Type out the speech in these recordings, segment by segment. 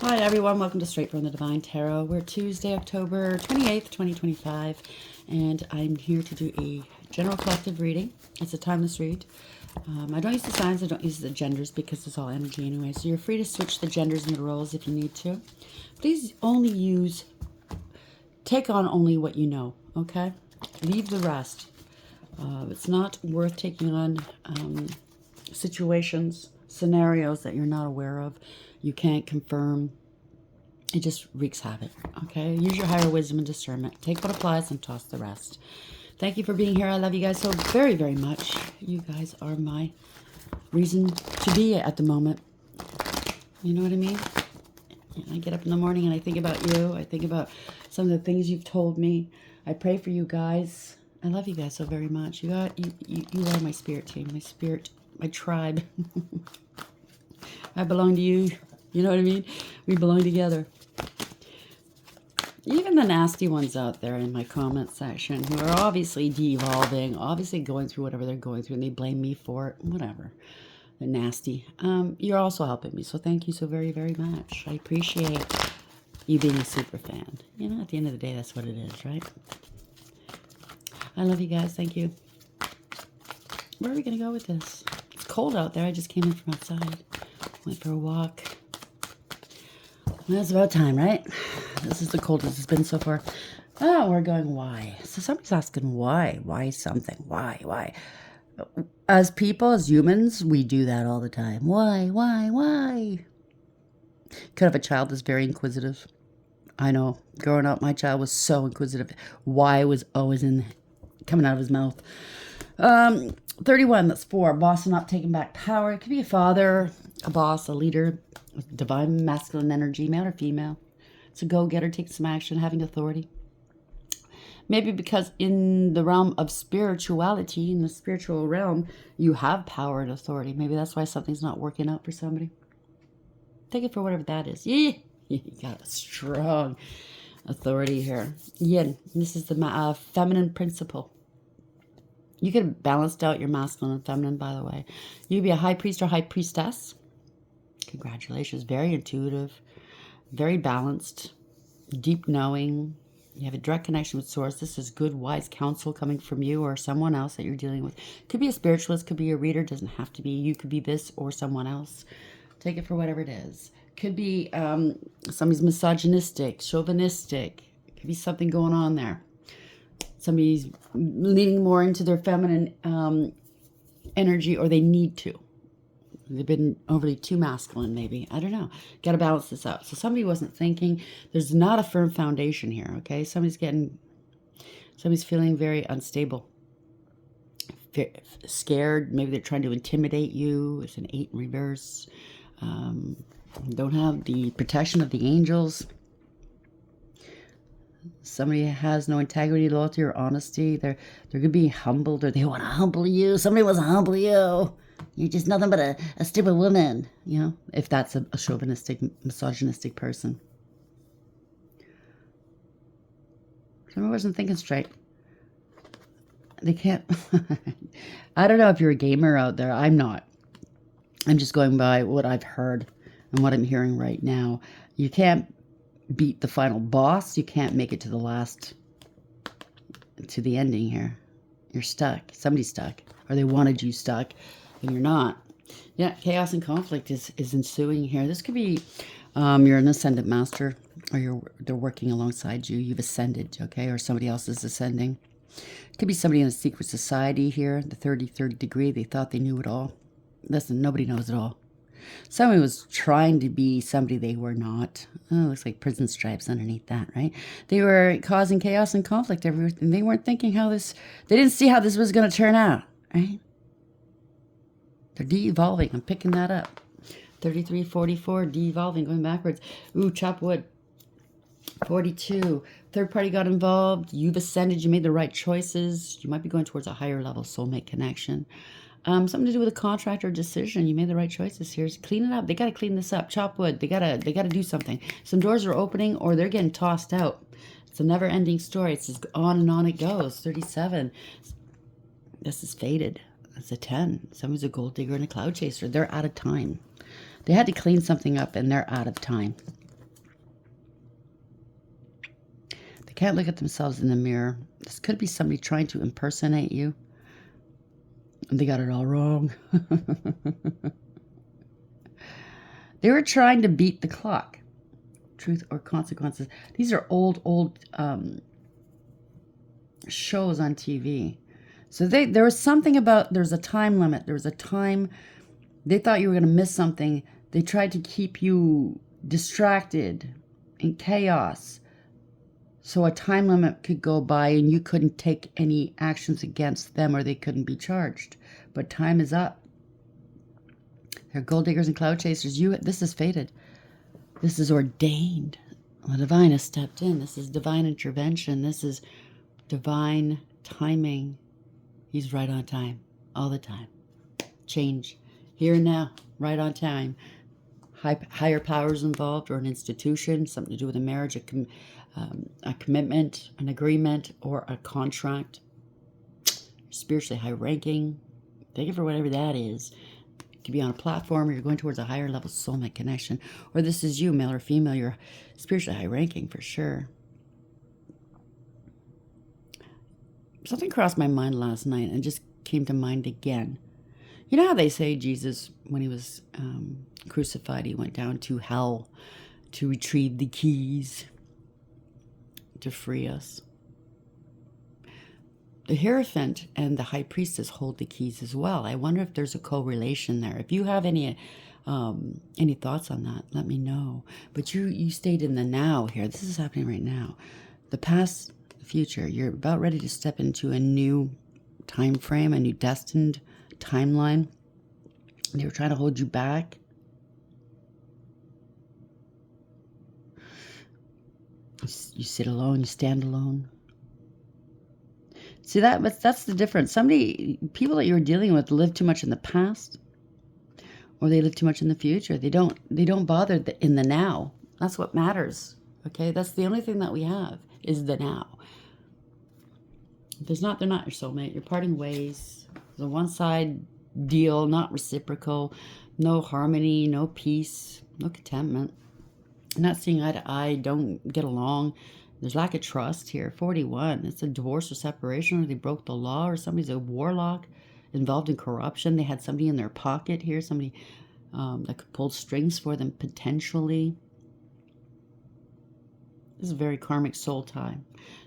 Hi everyone, welcome to Straight from the Divine Tarot. We're Tuesday, October 28th, 2025, and I'm here to do a general collective reading. It's a timeless read. I don't use the signs, I don't use the genders because it's all energy anyway, so you're free to switch the genders and the roles if you need to. Please take on only what you know, okay? Leave the rest. It's not worth taking on situations, scenarios that you're not aware of. You can't confirm. It just wreaks havoc, okay? Use your higher wisdom and discernment. Take what applies and toss the rest. Thank you for being here. I love you guys so very, very much. You guys are my reason to be at the moment. You know what I mean? I get up in the morning and I think about you. I think about some of the things you've told me. I pray for you guys. I love you guys so very much. You are my spirit team, my tribe. I belong to you. You know what I mean? We belong together. Even the nasty ones out there in my comment section who are obviously de-evolving, obviously going through whatever they're going through, and they blame me for it, whatever. They're nasty. You're also helping me, so thank you so very, very much. I appreciate you being a super fan. You know, at the end of the day, that's what it is, right? I love you guys. Thank you. Where are we going to go with this? It's cold out there. I just came in from outside. Went for a walk. Well, it's about time, right? This is the coldest it's been so far. Oh, we're going why. So somebody's asking why. Why something? Why? As people, as humans, we do that all the time. Why? Could have a child that's very inquisitive. I know. Growing up, my child was so inquisitive. Why was always coming out of his mouth. 31, that's 4. Boss and not taking back power. It could be a father, a boss, a leader, divine masculine energy, male or female. It's a go-getter, take some action, having authority. Maybe because in the realm of spirituality, in the spiritual realm, you have power and authority. Maybe that's why something's not working out for somebody. Take it for whatever that is. Yeah, you got a strong authority here. Yin, this is the feminine principle. You could have balanced out your masculine and feminine, by the way. You could be a high priest or high priestess. Congratulations. Very intuitive, very balanced, deep knowing. You have a direct connection with source. This is good, wise counsel coming from you or someone else that you're dealing with. Could be a spiritualist, could be a reader, doesn't have to be. You could be this or someone else. Take it for whatever it is. Could be somebody's misogynistic, chauvinistic. Could be something going on there. Somebody's leaning more into their feminine energy, or they need to. They've been overly too masculine, maybe. I don't know. Got to balance this out. So somebody wasn't thinking. There's not a firm foundation here, okay? Somebody's feeling very unstable. Scared. Maybe they're trying to intimidate you. It's an 8 in reverse. Don't have the protection of the angels. Somebody has no integrity, loyalty, or honesty. They're going to be humbled, or they want to humble you. Somebody wants to humble you. You're just nothing but a stupid woman, you know, if that's a chauvinistic, misogynistic person. Somebody wasn't thinking straight. They can't. I don't know if you're a gamer out there. I'm not. I'm just going by what I've heard and what I'm hearing right now. You can't beat the final boss. You can't make it to the ending here. You're stuck. Somebody's stuck. Or they wanted you stuck, and you're not. Yeah, chaos and conflict is ensuing here. This could be you're an ascendant master, or they're working alongside you. You've ascended, okay? Or somebody else is ascending. It could be somebody in a secret society here, the 33rd degree. They thought they knew it all. Listen, nobody knows it all. Somebody was trying to be somebody they were not. Oh, looks like prison stripes underneath that, right? They were causing chaos and conflict everywhere, and they weren't thinking they didn't see how this was going to turn out, right? They're de-evolving. I'm picking that up. 33, 44, de-evolving, going backwards. Ooh, chop wood. 42. Third party got involved. You've ascended. You made the right choices. You might be going towards a higher level soulmate connection. Something to do with a contract or decision. You made the right choices here. Just clean it up. They got to clean this up. Chop wood. They gotta do something. Some doors are opening, or they're getting tossed out. It's a never-ending story. It's just on and on it goes. 37. This is faded. It's a 10. Someone's a gold digger and a cloud chaser. They're out of time. They had to clean something up, and they're out of time. can't look at themselves in the mirror. This could be somebody trying to impersonate you. And they got it all wrong. They were trying to beat the clock. Truth or consequences. These are old shows on TV. So there was something about, there's a time limit. There was a time, they thought you were going to miss something. They tried to keep you distracted in chaos. So a time limit could go by and you couldn't take any actions against them, or they couldn't be charged. But time is up. They're gold diggers and cloud chasers. This is fated. This is ordained. The divine has stepped in. This is divine intervention. This is divine timing. He's right on time, all the time. Change, here and now, right on time. Higher powers involved, or an institution, something to do with a marriage, a commitment, an agreement, or a contract. Spiritually high ranking. Take it for whatever that is. It could be on a platform, or you're going towards a higher level soulmate connection. Or this is you, male or female. You're spiritually high ranking for sure. Something crossed my mind last night and just came to mind again. You know how they say Jesus, when he was crucified, he went down to hell to retrieve the keys to free us. The Hierophant and the High Priestess hold the keys as well. I wonder if there's a correlation there. If you have any thoughts on that, let me know. But you stayed in the now here. This is happening right now. The past, the future. You're about ready to step into a new time frame, a new destined timeline. They were trying to hold you back. You sit alone, you stand alone. See, that's the difference. People that you're dealing with live too much in the past, or they live too much in the future. They don't bother in the now. That's what matters. Okay, that's the only thing that we have is the now. They're not your soulmate. You're parting ways. It's a one-side deal, not reciprocal. No harmony, no peace, no contentment. Not seeing eye to eye. Don't get along. There's lack of trust here. 41. It's a divorce or separation, or they broke the law, or somebody's a warlock involved in corruption. They had somebody in their pocket here, somebody that could pull strings for them potentially. This is a very karmic soul tie.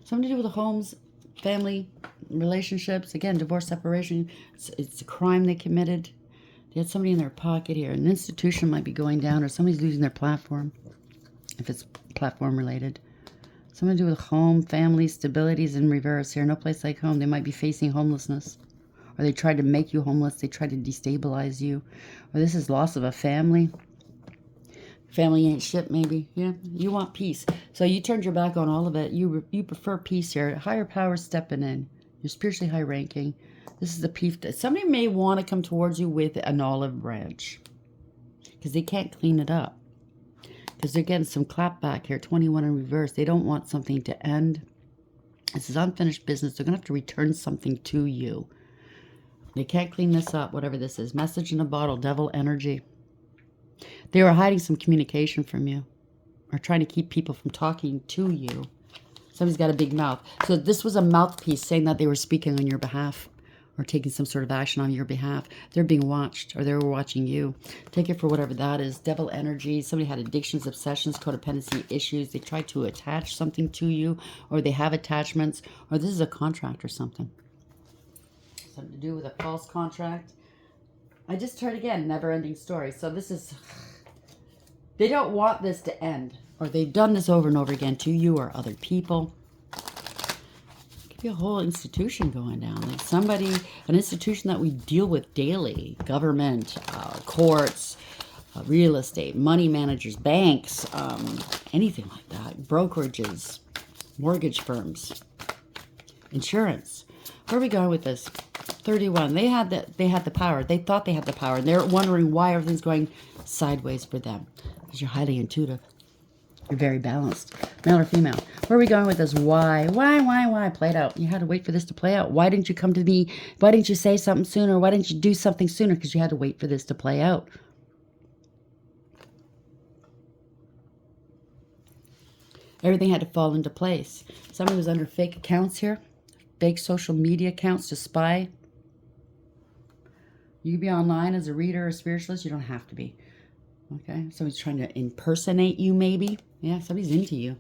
Something to do with the homes, family, relationships. Again, divorce, separation. It's a crime they committed. They had somebody in their pocket here. An institution might be going down, or somebody's losing their platform, if it's platform related. Something to do with home, family, stabilities in reverse here. No place like home. They might be facing homelessness. Or they tried to make you homeless. They tried to destabilize you. Or this is loss of a family. Family ain't shit, maybe. Yeah, you want peace. So you turned your back on all of it. You prefer peace here. Higher power stepping in. You're spiritually high ranking. This is the peace. Somebody may want to come towards you with an olive branch, because they can't clean it up. Because they're getting some clap back here. 21 in reverse. They don't want something to end. This is unfinished business. They're going to have to return something to you. They can't clean this up, whatever this is. Message in a bottle. Devil energy. They were hiding some communication from you, or trying to keep people from talking to you. Somebody's got a big mouth. So this was a mouthpiece saying that they were speaking on your behalf, or taking some sort of action on your behalf. They're being watched, or they were watching you. Take it for whatever that is. Devil energy. Somebody had addictions, obsessions, codependency issues. They tried to attach something to you, or they have attachments, or this is a contract or something. Something to do with a false contract. I just heard again, never-ending story. So this is, they don't want this to end, or they've done this over and over again to you or other people. Be a whole institution going down, like an institution that we deal with daily. Government, courts, real estate, money managers, banks, anything like that. Brokerages, mortgage firms, insurance. Where are we going with this? 31. They had the power. They thought they had the power, and they're wondering why everything's going sideways for them. Because you're highly intuitive. You're very balanced. Male or female? Where are we going with this? Why? Play it out. You had to wait for this to play out. Why didn't you come to me? Why didn't you say something sooner? Why didn't you do something sooner? Because you had to wait for this to play out. Everything had to fall into place. Somebody was under fake accounts here. Fake social media accounts to spy. You can be online as a reader or spiritualist. You don't have to be. Okay? Somebody's trying to impersonate you, maybe. Yeah, somebody's into you.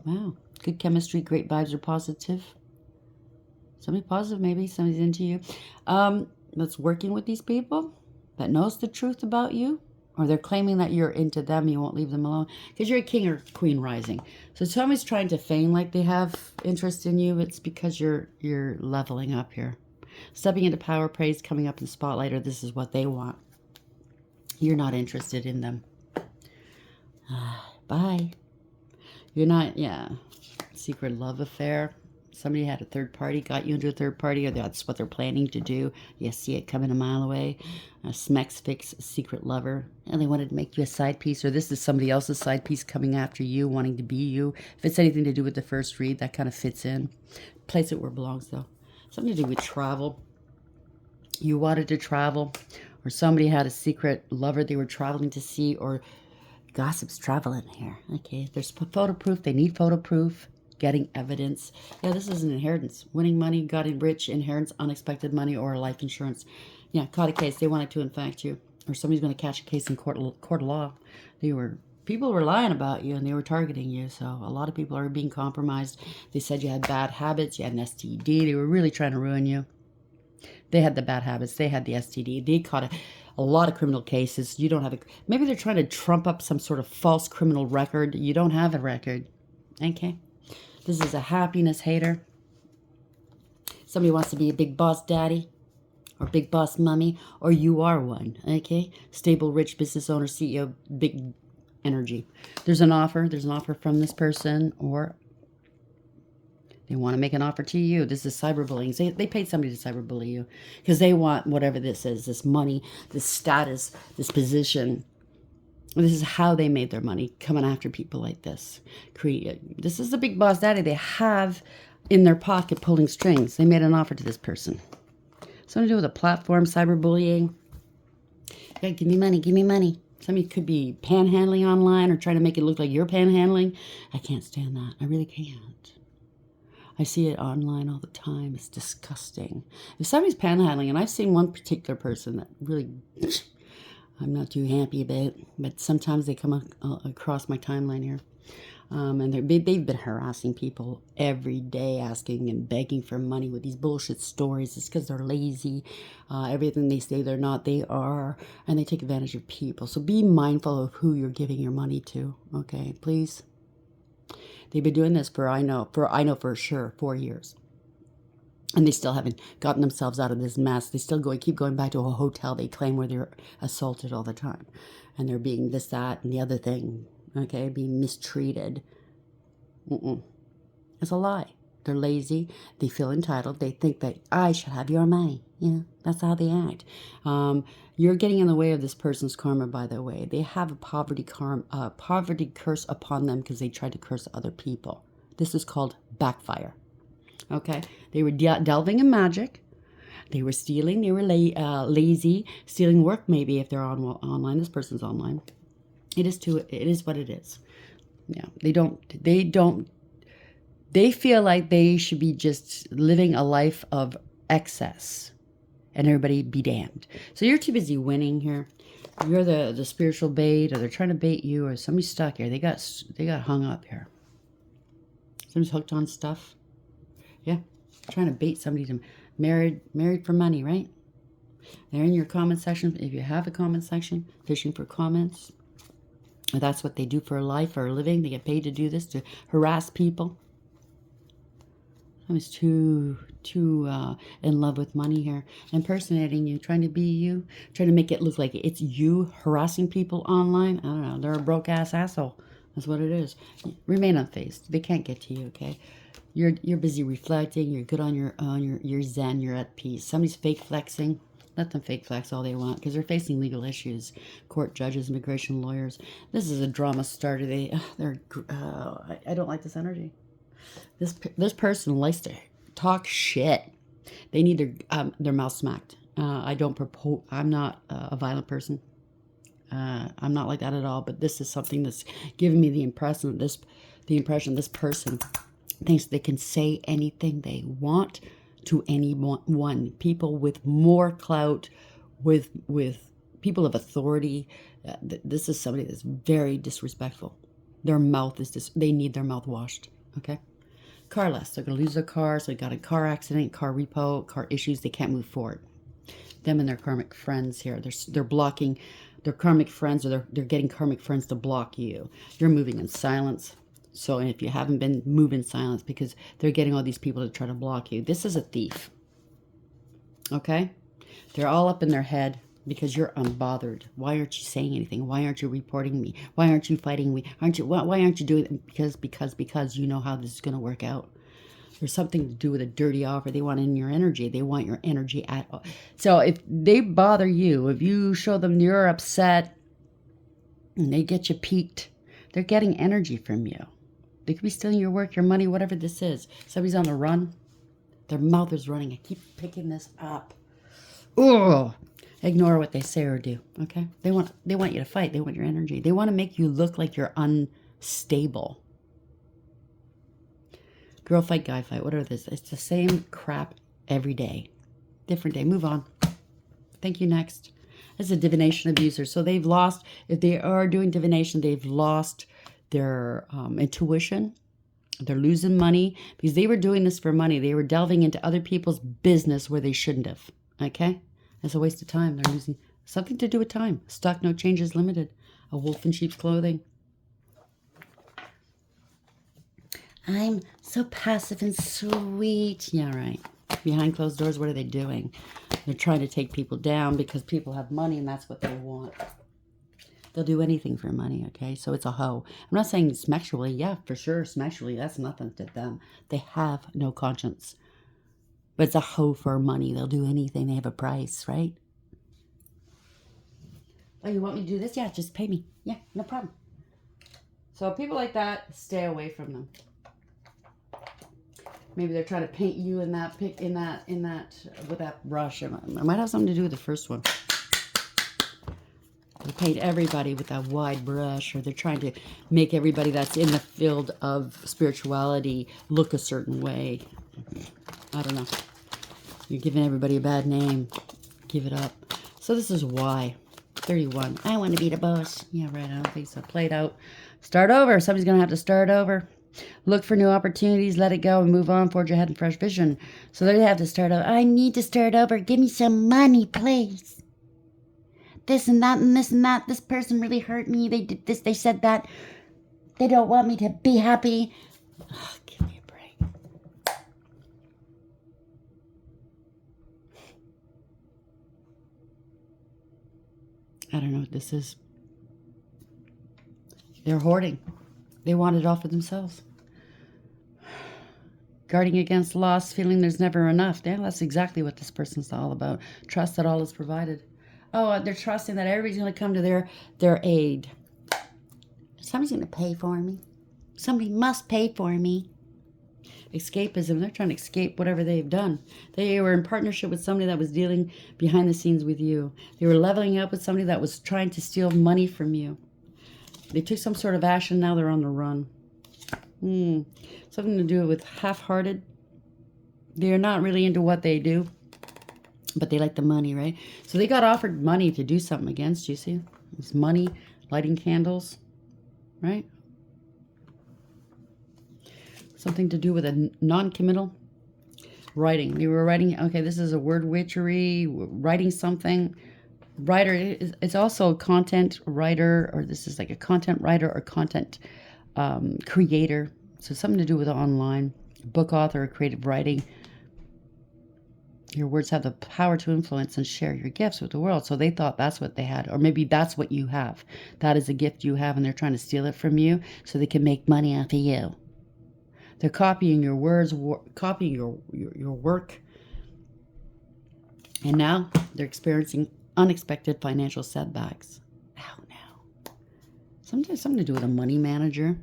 Wow. Good chemistry, great vibes are positive. Somebody positive, maybe. Somebody's into you. That's working with these people that knows the truth about you. Or they're claiming that you're into them, you won't leave them alone. Because you're a king or queen rising. So somebody's trying to feign like they have interest in you. It's because you're leveling up here. Stepping into power, praise, coming up in the spotlight, or this is what they want. You're not interested in them. Bye. You're not, yeah. Secret love affair. Somebody had a third party, got you into a third party, or that's what they're planning to do. You see it coming a mile away. Smex fix, secret lover. And they wanted to make you a side piece, or this is somebody else's side piece coming after you, wanting to be you. If it's anything to do with the first read, that kind of fits in. Place it where it belongs, though. Something to do with travel. You wanted to travel, or somebody had a secret lover they were traveling to see, or gossip's traveling here. Okay, there's photo proof. They need photo proof. Getting evidence. Yeah, this is an inheritance. Winning money, got rich, inheritance, unexpected money, or life insurance. Yeah, caught a case. They wanted to infect you, or somebody's going to catch a case in court of law. People were lying about you, and they were targeting you. So a lot of people are being compromised. They said you had bad habits, you had an STD. They were really trying to ruin you. They had the bad habits. They had the STD. They caught a lot of criminal cases. You don't have maybe they're trying to trump up some sort of false criminal record. You don't have a record. Okay. This is a happiness hater. Somebody wants to be a big boss daddy or big boss mommy, or you are one, okay? Stable, rich business owner, CEO, big energy. There's an offer. There's an offer from this person, or they want to make an offer to you. This is cyberbullying. They paid somebody to cyberbully you because they want whatever this is, this money, this status, this position. This is how they made their money, coming after people like this. This is the big boss daddy they have in their pocket pulling strings. They made an offer to this person. Something to do with a platform, cyberbullying. Yeah, give me money, give me money. Somebody could be panhandling online or trying to make it look like you're panhandling. I can't stand that. I really can't. I see it online all the time. It's disgusting. If somebody's panhandling, and I've seen one particular person that really... I'm not too happy about, but sometimes they come across my timeline here. And they've been harassing people every day, asking and begging for money with these bullshit stories. It's because they're lazy. Everything they say they're not, they are. And they take advantage of people. So be mindful of who you're giving your money to. Okay, please. They've been doing this I know for sure, 4 years. And they still haven't gotten themselves out of this mess. They still keep going back to a hotel they claim where they're assaulted all the time. And they're being this, that, and the other thing. Okay, being mistreated. It's a lie. They're lazy. They feel entitled. They think that I should have your money. You know, that's how they act. You're getting in the way of this person's karma, by the way. They have a poverty curse upon them because they tried to curse other people. This is called backfire. Okay, they were delving in magic. They were stealing. They were lazy, stealing work. Maybe if they're online, this person's online. It is what it is. Yeah, they feel like they should be just living a life of excess, and everybody be damned. So you're too busy winning here. You're the spiritual bait, or they're trying to bait you, or somebody's stuck here. They got hung up here. Somebody's hooked on stuff. Yeah, trying to bait somebody to married for money, right? They're in your comment section. If you have a comment section, fishing for comments. That's what they do for a life or a living. They get paid to do this, to harass people. I was too in love with money here. Impersonating you, trying to be you, trying to make it look like it's you harassing people online. I don't know. They're a broke-ass asshole. That's what it is. Remain unfazed. They can't get to you, okay? You're busy reflecting. You're good on your zen. You're at peace. Somebody's fake flexing. Let them fake flex all they want because they're facing legal issues. Court judges, immigration lawyers. This is a drama starter. I don't like this energy. This person likes to talk shit. They need their mouth smacked. I'm not a violent person. I'm not like that at all. But this is something that's giving me the impression that the impression this person thinks they can say anything they want to anyone. People with more clout, with people of authority. This is somebody that's very disrespectful. Their mouth is they need their mouth washed. Okay. Carless. They're going to lose their car. So they got a car accident, car repo, car issues. They can't move forward. Them and their karmic friends here. They're blocking their karmic friends, or they're getting karmic friends to block you. You're moving in silence. So if you haven't been, move in silence, because they're getting all these people to try to block you. This is a thief. Okay? They're all up in their head because you're unbothered. Why aren't you saying anything? Why aren't you reporting me? Why aren't you fighting me? Why aren't you doing it? Because you know how this is going to work out. There's something to do with a dirty offer. They want in your energy. They want your energy at all. So if they bother you, if you show them you're upset and they get you peaked, they're getting energy from you. They could be stealing your work, your money, whatever this is. Somebody's on the run. Their mouth is running. I keep picking this up. Oh, ignore what they say or do. Okay? They want you to fight. They want your energy. They want to make you look like you're unstable. Girl fight, guy fight. Whatever this. It's the same crap every day. Different day. Move on. Thank you. Next. This is a divination abuser. So they've lost, if they are doing divination, they've lost their intuition. They're losing money because they were doing this for money. They were delving into other people's business where they shouldn't have. Okay? It's a waste of time. They're losing something to do with time. Stock no changes limited. A wolf in sheep's clothing. I'm so passive and sweet. Yeah, right. Behind closed doors, what are they doing? They're trying to take people down because people have money and that's what they want. They'll do anything for money, okay? So it's a hoe. I'm not saying sexually. Yeah, for sure, sexually. That's nothing to them. They have no conscience. But it's a hoe for money. They'll do anything. They have a price, right? Oh, you want me to do this? Yeah, just pay me. Yeah, no problem. So people like that, stay away from them. Maybe they're trying to paint you in that with that brush. It might have something to do with the first one. They paint everybody with that wide brush, or they're trying to make everybody that's in the field of spirituality look a certain way. I don't know. You're giving everybody a bad name. Give it up. So this is why. 31. I want to be the boss. Yeah, right. I don't think so. Play it out. Start over. Somebody's going to have to start over. Look for new opportunities, let it go, and move on, forge ahead in fresh vision. So they have to start over. I need to start over. Give me some money, please. This and that and this and that. This person really hurt me. They did this. They said that. They don't want me to be happy. Oh, give me a break. I don't know what this is. They're hoarding. They want it all for themselves. Guarding against loss, feeling there's never enough. Yeah, that's exactly what this person's all about. Trust that all is provided. Oh, they're trusting that everybody's going to come to their aid. Somebody's going to pay for me. Somebody must pay for me. Escapism. They're trying to escape whatever they've done. They were in partnership with somebody that was dealing behind the scenes with you. They were leveling up with somebody that was trying to steal money from you. They took some sort of action. Now they're on the run. Something to do with half-hearted. They're not really into what they do, but they like the money, right? So they got offered money to do something against you, see? It's money, lighting candles, right? Something to do with a non-committal writing. You were writing, okay, this is a word witchery, writing something. Writer, it's also a content writer, or this is like a content writer or content creator. So something to do with online. Book author or creative writing. Your words have the power to influence and share your gifts with the world. So they thought that's what they had. Or maybe that's what you have. That is a gift you have, and they're trying to steal it from you so they can make money off of you. They're copying your words, copying your work. And now they're experiencing unexpected financial setbacks. How now? Sometimes something to do with a money manager.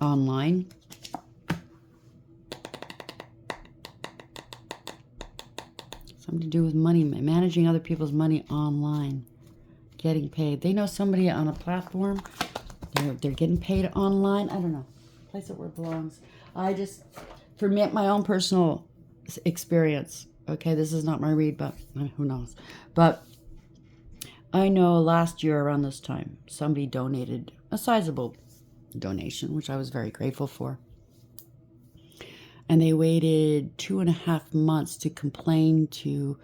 Online. Something to do with money, managing other people's money online. Getting paid. They know somebody on a platform. They're getting paid online. I don't know. Place it where it belongs. For me, my own personal experience, okay, this is not my read, but who knows. But I know last year around this time, somebody donated a sizable donation, which I was very grateful for. And they waited 2.5 months to complain to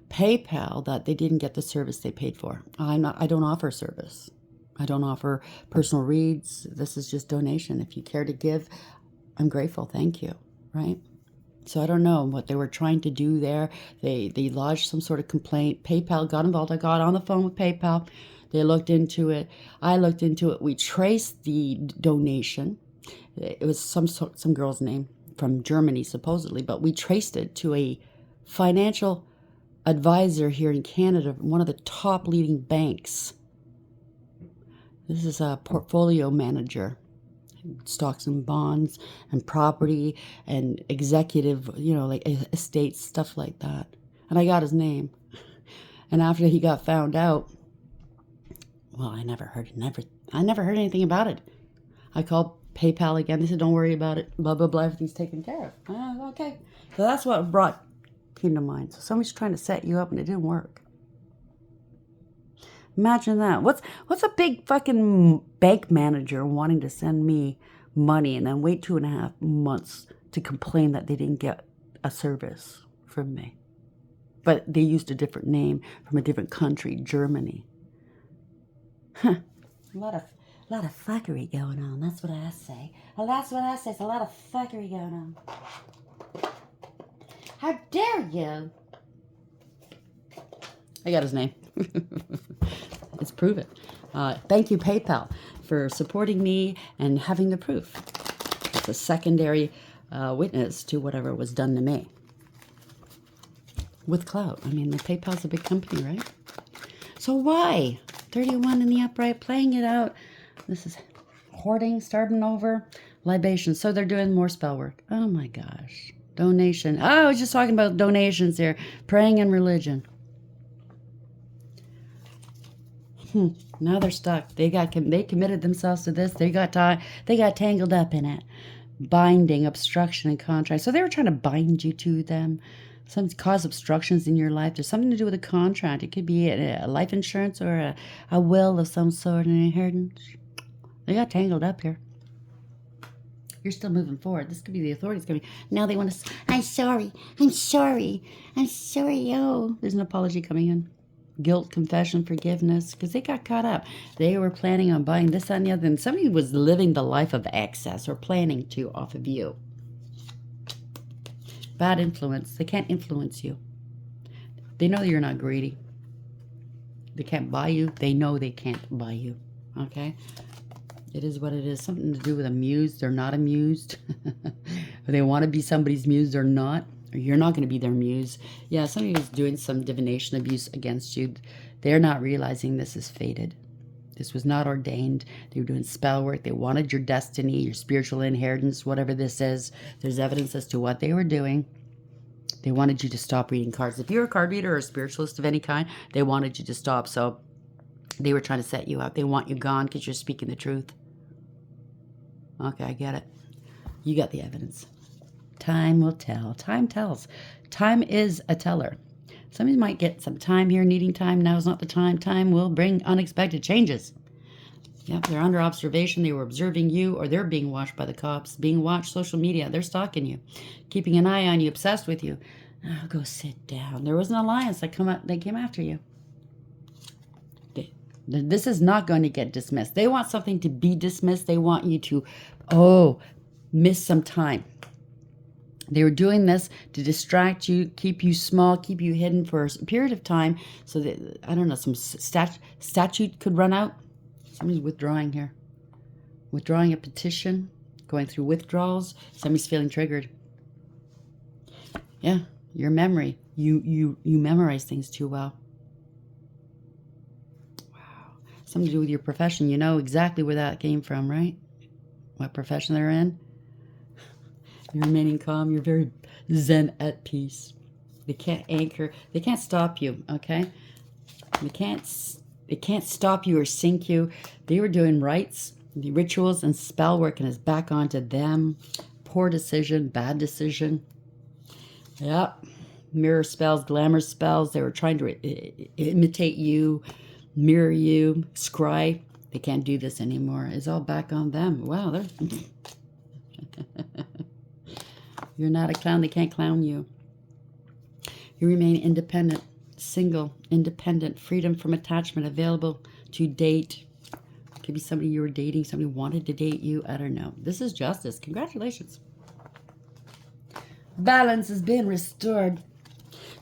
PayPal that they didn't get the service they paid for. I don't offer service. I don't offer personal reads. This is just donation. If you care to give, I'm grateful. Thank you. Right? So I don't know what they were trying to do there. They lodged some sort of complaint. PayPal got involved. I got on the phone with PayPal. They looked into it. I looked into it. We traced the donation. It was some girl's name from Germany, supposedly, but we traced it to a financial advisor here in Canada, one of the top leading banks. This is a portfolio manager, stocks and bonds and property and executive, like estates, stuff like that. And I got his name. And after he got found out, well, I never heard anything about it. I called PayPal again. They said, don't worry about it. Blah, blah, blah. Everything's taken care of. Okay. So that's what came to mind. So somebody's trying to set you up and it didn't work. Imagine that. What's a big fucking bank manager wanting to send me money and then wait 2.5 months to complain that they didn't get a service from me? But they used a different name from a different country, Germany. Huh. A lot of fuckery going on. That's what I say. Well, that's what I say. It's a lot of fuckery going on. How dare you? I got his name. Let's prove it. Thank you, PayPal, for supporting me and having the proof. It's a secondary witness to whatever was done to me. With clout. I mean, PayPal's a big company, right? So why? 31 in the upright, playing it out. This is hoarding, starting over, libation. So they're doing more spell work. Oh my gosh. Donation. Oh, I was just talking about donations here. Praying and religion. Now they're stuck. They committed themselves to this. They got tangled up in it. Binding, obstruction, and contract. So they were trying to bind you to them. Some cause obstructions in your life. There's something to do with a contract. It could be a life insurance or a will of some sort, an inheritance. They got tangled up here. You're still moving forward. This could be the authorities coming. Now they want to. I'm sorry. Oh, there's an apology coming in. Guilt, confession, forgiveness, because they got caught up. They were planning on buying this, that, and the other, and somebody was living the life of excess or planning to off of you. Bad influence. They can't influence you. They know you're not greedy. They can't buy you. They know they can't buy you. Okay? It is what it is. Something to do with amused. They're not amused. Or they want to be somebody's muse or not. Or you're not going to be their muse. Yeah, somebody was doing some divination abuse against you. They're not realizing this is fated. This was not ordained. They were doing spell work. They wanted your destiny, your spiritual inheritance, whatever this is. There's evidence as to what they were doing. They wanted you to stop reading cards. If you're a card reader or a spiritualist of any kind, they wanted you to stop. So they were trying to set you up. They want you gone because you're speaking the truth. Okay, I get it. You got the evidence. Time will tell. Time tells. Time is a teller. Somebody might get some time here, needing time. Now's not the time. Time will bring unexpected changes. Yep, they're under observation. They were observing you, or they're being watched by the cops. Being watched, social media. They're stalking you, keeping an eye on you, obsessed with you. Oh, go sit down. There was an alliance that they came after you. This is not going to get dismissed. They want something to be dismissed. They want you to, miss some time. They were doing this to distract you, keep you small, keep you hidden for a period of time so that, I don't know, some statute could run out. Somebody's withdrawing here. Withdrawing a petition, going through withdrawals. Somebody's feeling triggered. Yeah, your memory. You memorize things too well. Wow. Something to do with your profession. You know exactly where that came from, right? What profession they're in. You're remaining calm. You're very zen at peace. They can't anchor. They can't stop you, okay? They can't stop you or sink you. They were doing rites. The rituals and spell working is back onto them. Poor decision, bad decision. Yep. Mirror spells, glamour spells. They were trying to imitate you, mirror you, scry. They can't do this anymore. It's all back on them. Wow, they're... You're not a clown. They can't clown you. You remain independent, single, independent, freedom from attachment, available to date. Could be somebody you were dating, somebody wanted to date you. I don't know. This is justice. Congratulations. Balance has been restored.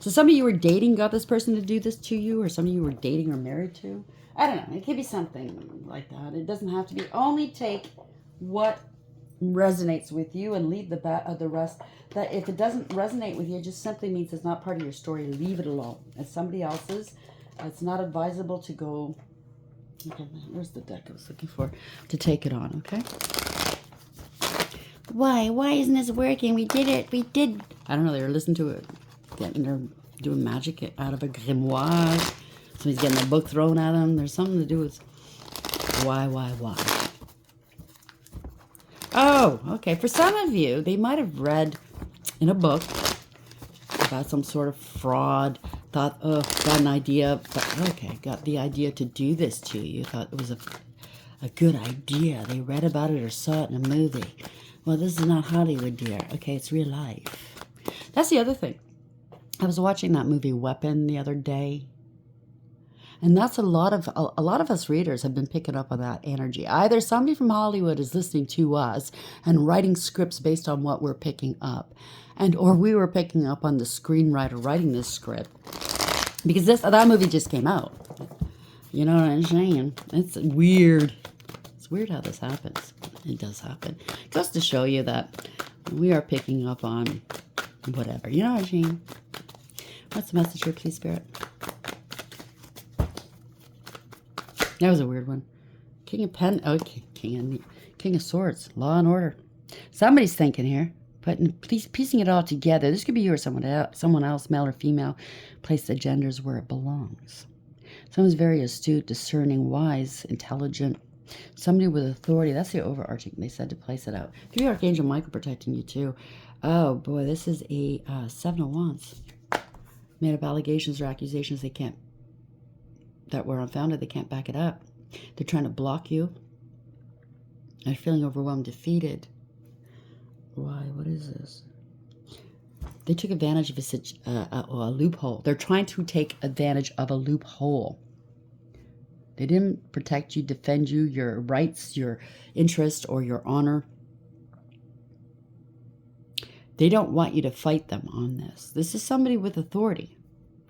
So somebody you were dating got this person to do this to you, or somebody you were dating or married to. I don't know. It could be something like that. It doesn't have to be. Only take what resonates with you and leave the rest. That if it doesn't resonate with you, it just simply means it's not part of your story. Leave it alone. It's somebody else's. It's not advisable to go... Okay, where's the deck I was looking for? To take it on, okay? Why? Why isn't this working? We did it. We did. I don't know. They were listening to it. They're doing magic out of a grimoire. Somebody's getting a book thrown at them. There's something to do with why. Oh, okay. For some of you, they might have read in a book about some sort of fraud. Thought, oh, got an idea. But, okay, got the idea to do this to you. Thought it was a good idea. They read about it or saw it in a movie. Well, this is not Hollywood, dear. Okay, it's real life. That's the other thing. I was watching that movie Weapon the other day. And that's a lot of us readers have been picking up on that energy. Either somebody from Hollywood is listening to us and writing scripts based on what we're picking up, or we were picking up on the screenwriter writing this script, because that movie just came out. You know what I'm saying? It's weird. It's weird how this happens. It does happen. It goes to show you that we are picking up on whatever. You know what I mean? What's the message here, please, Spirit? That was a weird one. King of King of Swords. Law and order. Somebody's thinking here, piecing it all together. This could be you or someone else, male or female. Place the genders where it belongs. Someone's very astute, discerning, wise, intelligent. Somebody with authority. That's the overarching. They said to place it out. Could be Archangel Michael protecting you too. Oh boy, this is a 7 of Wands. Made up allegations or accusations that were unfounded. They can't back it up. They're trying to block you. They're feeling overwhelmed, defeated. Why? What is this? They took advantage of a loophole. They're trying to take advantage of a loophole. They didn't protect you, defend you, your rights, your interest, or your honor. They don't want you to fight them on this. This is somebody with authority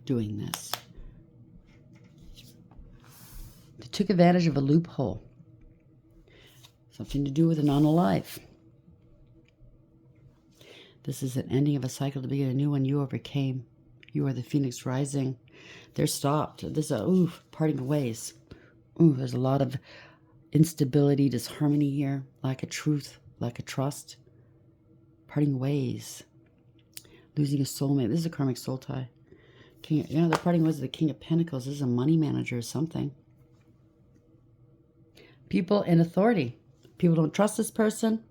doing this. They took advantage of a loophole. Something to do with an unalive. This is an ending of a cycle to begin a new one. You overcame. You are the phoenix rising. They're stopped. There's parting of ways. There's a lot of instability, disharmony here. Lack of truth, lack of trust. Parting ways. Losing a soulmate. This is a karmic soul tie. The parting ways of the King of Pentacles. This is a money manager or something. People in authority. People don't trust this person.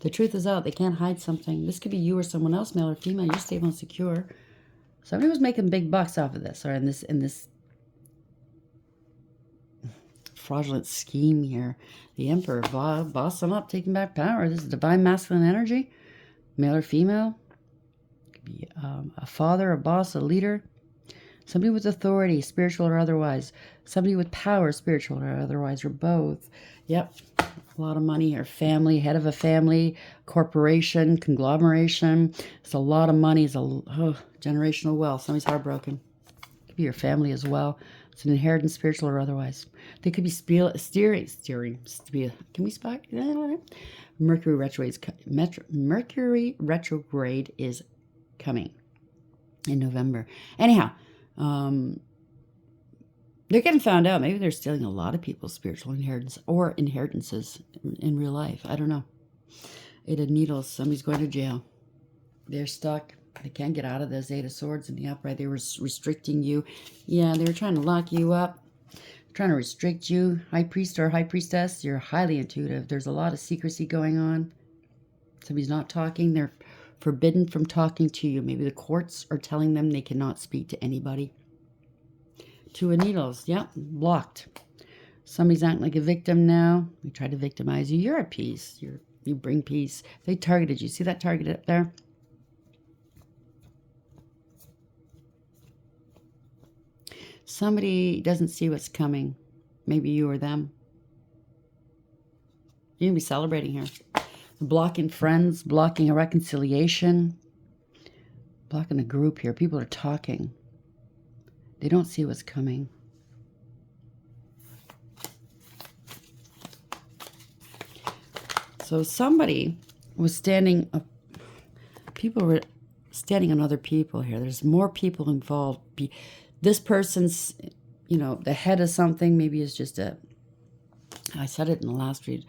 The truth is out. They can't hide something. This could be you or someone else, male or female. You're stable and secure. Somebody was making big bucks off of this, or in this fraudulent scheme here. The Emperor, boss them up, taking back power. This is divine masculine energy. Male or female. Could be a father, a boss, a leader. Somebody with authority, spiritual or otherwise. Somebody with power, spiritual or otherwise, or both. Yep. A lot of money here. Family, head of a family, corporation, conglomeration. It's a lot of money. It's generational wealth. Somebody's heartbroken. Could be your family as well. It's an inheritance, spiritual or otherwise. They could be steering. Can we spot? Mercury retrograde is coming in November. Anyhow, they're getting found out. Maybe they're stealing a lot of people's spiritual inheritance or inheritances in real life. I don't know. Eight of Needles. Somebody's going to jail. They're stuck. They can't get out of this. Eight of Swords in the upright. They were restricting you. Yeah, they were trying to lock you up. trying to restrict you. High priest or high priestess, you're highly intuitive. There's a lot of secrecy going on. Somebody's not talking. They're forbidden from talking to you. Maybe the courts are telling them they cannot speak to anybody. Two of Needles. Yep, blocked. Somebody's acting like a victim now. They try to victimize you. You're at peace. You bring peace. They targeted you. See that target up there? Somebody doesn't see what's coming. Maybe you or them. You're going to be celebrating here. Blocking friends, blocking a reconciliation, blocking a group here. People are talking. They don't see what's coming. So somebody was standing up. People were standing on other people here. There's more people involved. This person's, the head of something. Maybe is just I said it in the last read.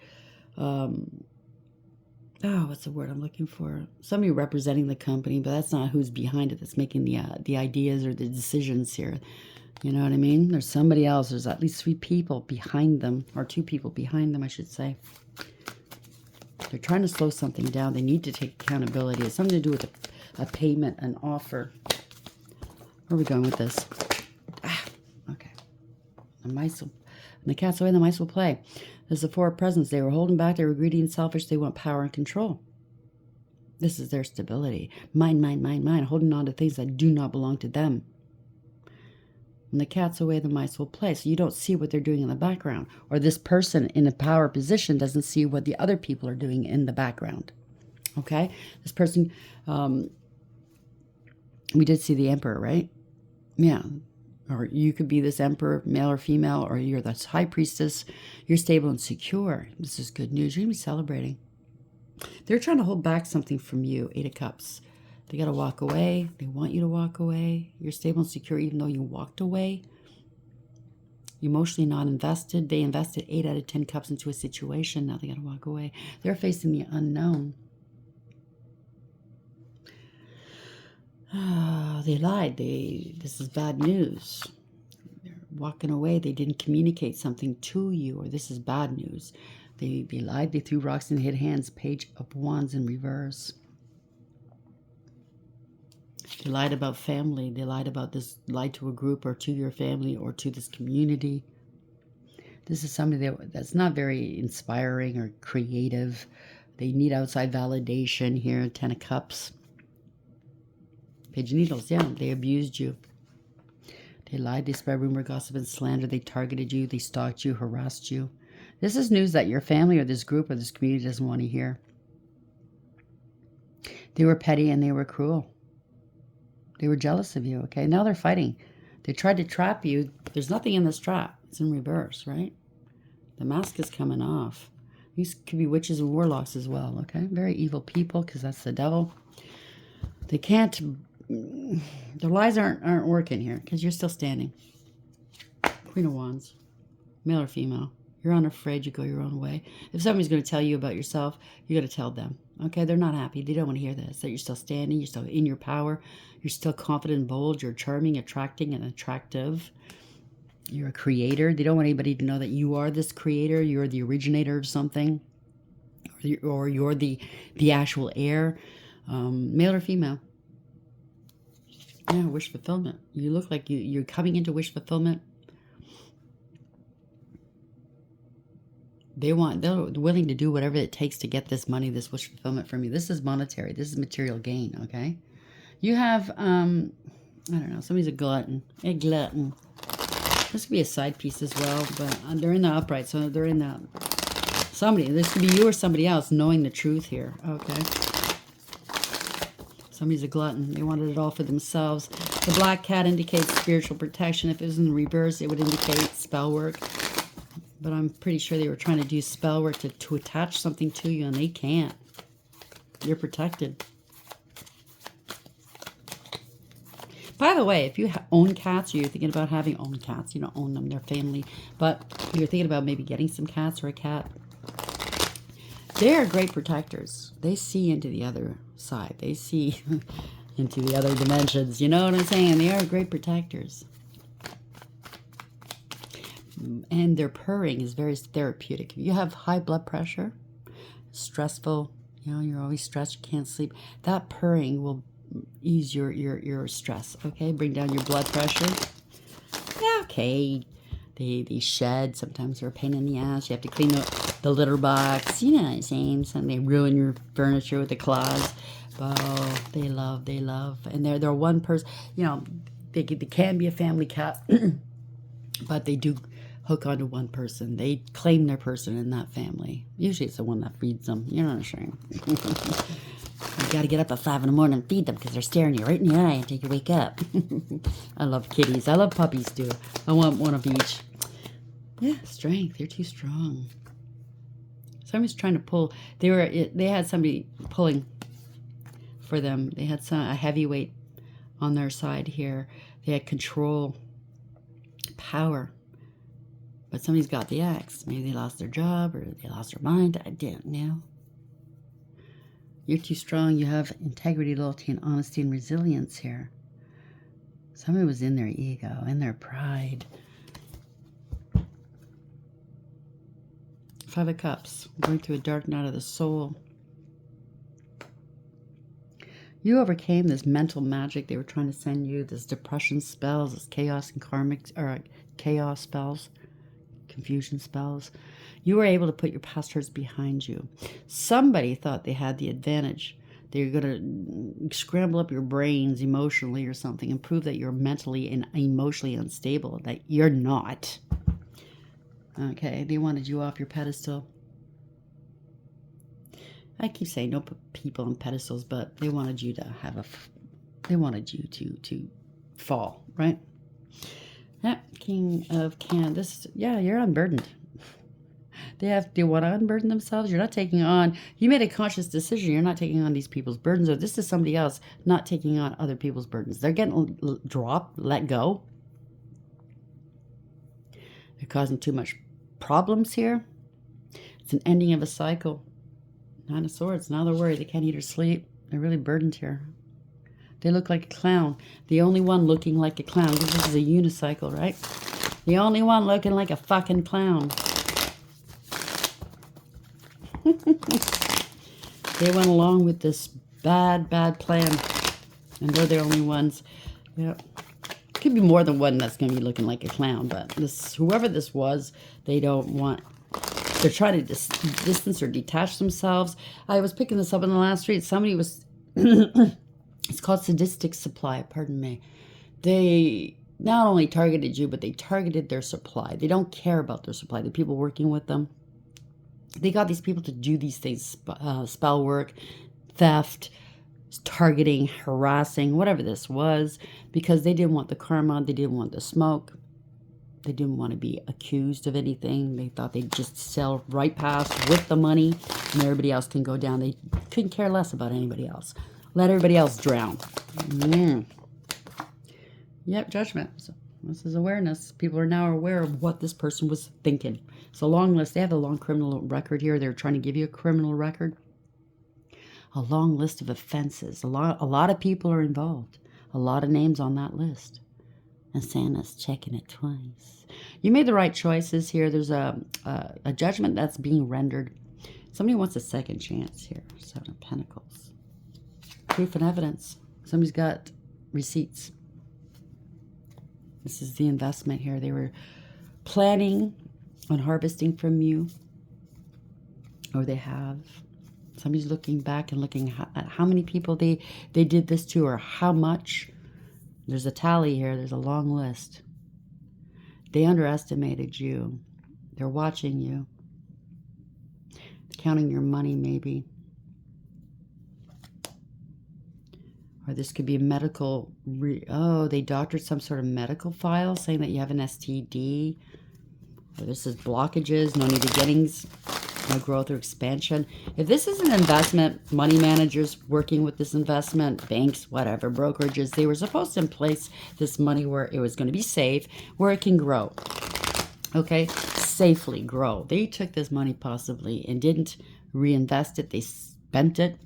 What's the word I'm looking for? Somebody representing the company, but that's not who's behind it. That's making the ideas or the decisions here. You know what I mean? There's somebody else. There's at least 3 people behind them, or 2 people behind them, I should say. They're trying to slow something down. They need to take accountability. It's something to do with a payment, an offer. Where are we going with this? Okay. The mice will, and the cat's away, the mice will play. There's the 4 of presents. They were holding back. They were greedy and selfish. They want power and control. This is their stability. Mine, holding on to things that do not belong to them. When the cat's away, the mice will play. So you don't see what they're doing in the background. Or this person in a power position doesn't see what the other people are doing in the background. Okay? This person, we did see the emperor, right? Yeah. Or you could be this emperor, male or female, or you're the high priestess. You're stable and secure. This is good news. You're going to be celebrating. They're trying to hold back something from you. 8 of Cups. They got to walk away. They want you to walk away. You're stable and secure even though you walked away. Emotionally not invested. They invested 8 out of 10 cups into a situation. Now they got to walk away. They're facing the unknown. They lied. This is bad news. They're walking away. They didn't communicate something to you, or this is bad news. They lied. They threw rocks and hid hands. Page of Wands in reverse. They lied about family. They lied about this, lied to a group or to your family or to this community. This is somebody that's not very inspiring or creative. They need outside validation here. 10 of Cups. Page of Needles, yeah, they abused you. They lied, they spread rumor, gossip, and slander. They targeted you, they stalked you, harassed you. This is news that your family or this group or this community doesn't want to hear. They were petty and they were cruel. They were jealous of you, okay? Now they're fighting. They tried to trap you. There's nothing in this trap. It's in reverse, right? The mask is coming off. These could be witches and warlocks as well, okay? Very evil people because that's the devil. They can't... Their lies aren't working here because you're still standing. Queen of Wands. Male or female. You're unafraid. You go your own way. If somebody's going to tell you about yourself, you got to tell them. Okay? They're not happy. They don't want to hear this. That you're still standing. You're still in your power. You're still confident and bold. You're charming, attracting, and attractive. You're a creator. They don't want anybody to know that you are this creator. You're the originator of something. Or you're the actual heir. Male or female. Yeah, wish fulfillment. You look like you're coming into wish fulfillment. They're willing to do whatever it takes to get this money, this wish fulfillment from you. This is monetary. This is material gain, okay? You have, I don't know, somebody's a glutton. A glutton. This could be a side piece as well, but they're in the upright, so they're in the... Somebody, this could be you or somebody else knowing the truth here, okay? Somebody's a glutton. They wanted it all for themselves. The black cat indicates spiritual protection. If it was in the reverse, it would indicate spell work. But I'm pretty sure they were trying to do spell work to attach something to you, and they can't. You're protected. By the way, if you own cats, or you're thinking about having own cats, you don't own them, they're family, but you're thinking about maybe getting some cats or a cat, they are great protectors. They see into the other side. They see into the other dimensions. You know what I'm saying? They are great protectors. And their purring is very therapeutic. If you have high blood pressure, stressful, you're always stressed, you can't sleep, that purring will ease your stress, okay? Bring down your blood pressure. Yeah, okay. They shed. Sometimes they're a pain in the ass. You have to clean the litter box. You know what I'm saying? So they ruin your furniture with the claws. Oh, they love. And they're one person, they can be a family cat, but they do hook onto one person. They claim their person in that family. Usually it's the one that feeds them. You know what I'm saying? You got to get up at 5 in the morning and feed them because they're staring you right in the eye until you wake up. I love kitties. I love puppies too. I want one of each. Yeah, strength. They're too strong. Somebody's trying to pull. They had somebody pulling for them. They had a heavyweight on their side here. They had control, power. But somebody's got the axe. Maybe they lost their job or they lost their mind. I don't know. You're too strong. You have integrity, loyalty, and honesty and resilience here. Somebody was in their ego, in their pride. 5 of Cups. Going through a dark night of the soul. You overcame this mental magic they were trying to send you. This depression spells, this chaos and karmic, or chaos spells. Confusion spells. You were able to put your past hurts behind you. Somebody thought they had the advantage. They were going to scramble up your brains emotionally or something and prove that you're mentally and emotionally unstable, that you're not. Okay, they wanted you off your pedestal. I keep saying don't put people on pedestals, but they wanted you to they wanted you to fall, right? Yeah, King of Candace. Yeah, you're unburdened. They want to unburden themselves. You're not taking on. You made a conscious decision. You're not taking on these people's burdens, or this is somebody else not taking on other people's burdens. They're getting dropped, let go. They're causing too much problems here. It's an ending of a cycle. 9 of Swords. Now they're worried. They can't eat or sleep. They're really burdened here. They look like a clown. The only one looking like a clown. This is a unicycle, right? The only one looking like a fucking clown. They went along with this bad plan. And they're the only ones. Yep. Could be more than one that's going to be looking like a clown. But whoever this was, they don't want... They're trying to distance or detach themselves. I was picking this up in the last read. Somebody was... It's called sadistic supply, pardon me. They not only targeted you, but they targeted their supply. They don't care about their supply. The people working with them. They got these people to do these things, spell work, theft, targeting, harassing, whatever this was, because they didn't want the karma. They didn't want the smoke. They didn't want to be accused of anything. They thought they'd just sell right past with the money and everybody else can go down. They couldn't care less about anybody else. Let everybody else drown. Yep, judgment. So this is awareness. People are now aware of what this person was thinking. It's a long list. They have a long criminal record here. They're trying to give you a criminal record. A long list of offenses. A lot of people are involved. A lot of names on that list. And Santa's checking it twice. You made the right choices here. There's a judgment that's being rendered. Somebody wants a second chance here. 7 of Pentacles. Proof and evidence. Somebody's got receipts. This is the investment here. They were planning on harvesting from you. Or they have. Somebody's looking back and looking at how many people they did this to or how much. There's a tally here. There's a long list. They underestimated you. They're watching you. Counting your money maybe. Or this could be a medical... they doctored some sort of medical file saying that you have an STD. Or this is blockages, no needed gettings, no growth or expansion. If this is an investment, money managers working with this investment, banks, whatever, brokerages, they were supposed to place this money where it was going to be safe, where it can grow. Okay? Safely grow. They took this money possibly and didn't reinvest it. They spent it.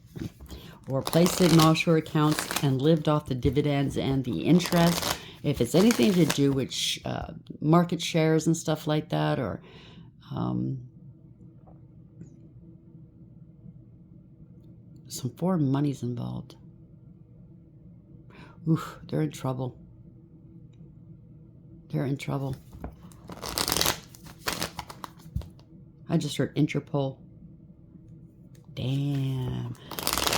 Or placed it in offshore accounts and lived off the dividends and the interest. If it's anything to do with market shares and stuff like that, or some foreign money's involved. Oof, they're in trouble. They're in trouble. I just heard Interpol. Damn.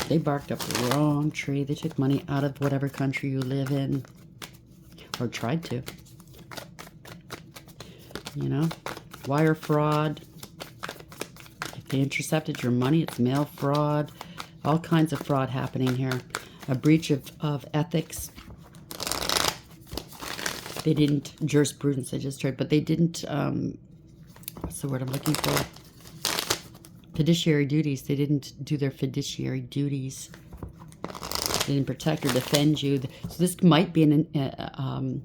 They barked up the wrong tree. They took money out of whatever country you live in. Or tried to. You know? Wire fraud. If they intercepted your money, it's mail fraud. All kinds of fraud happening here. A breach of ethics. They didn't, jurisprudence I just heard, but they didn't, what's the word I'm looking for? Fiduciary duties. They didn't do their fiduciary duties. They didn't protect or defend you. So this might be an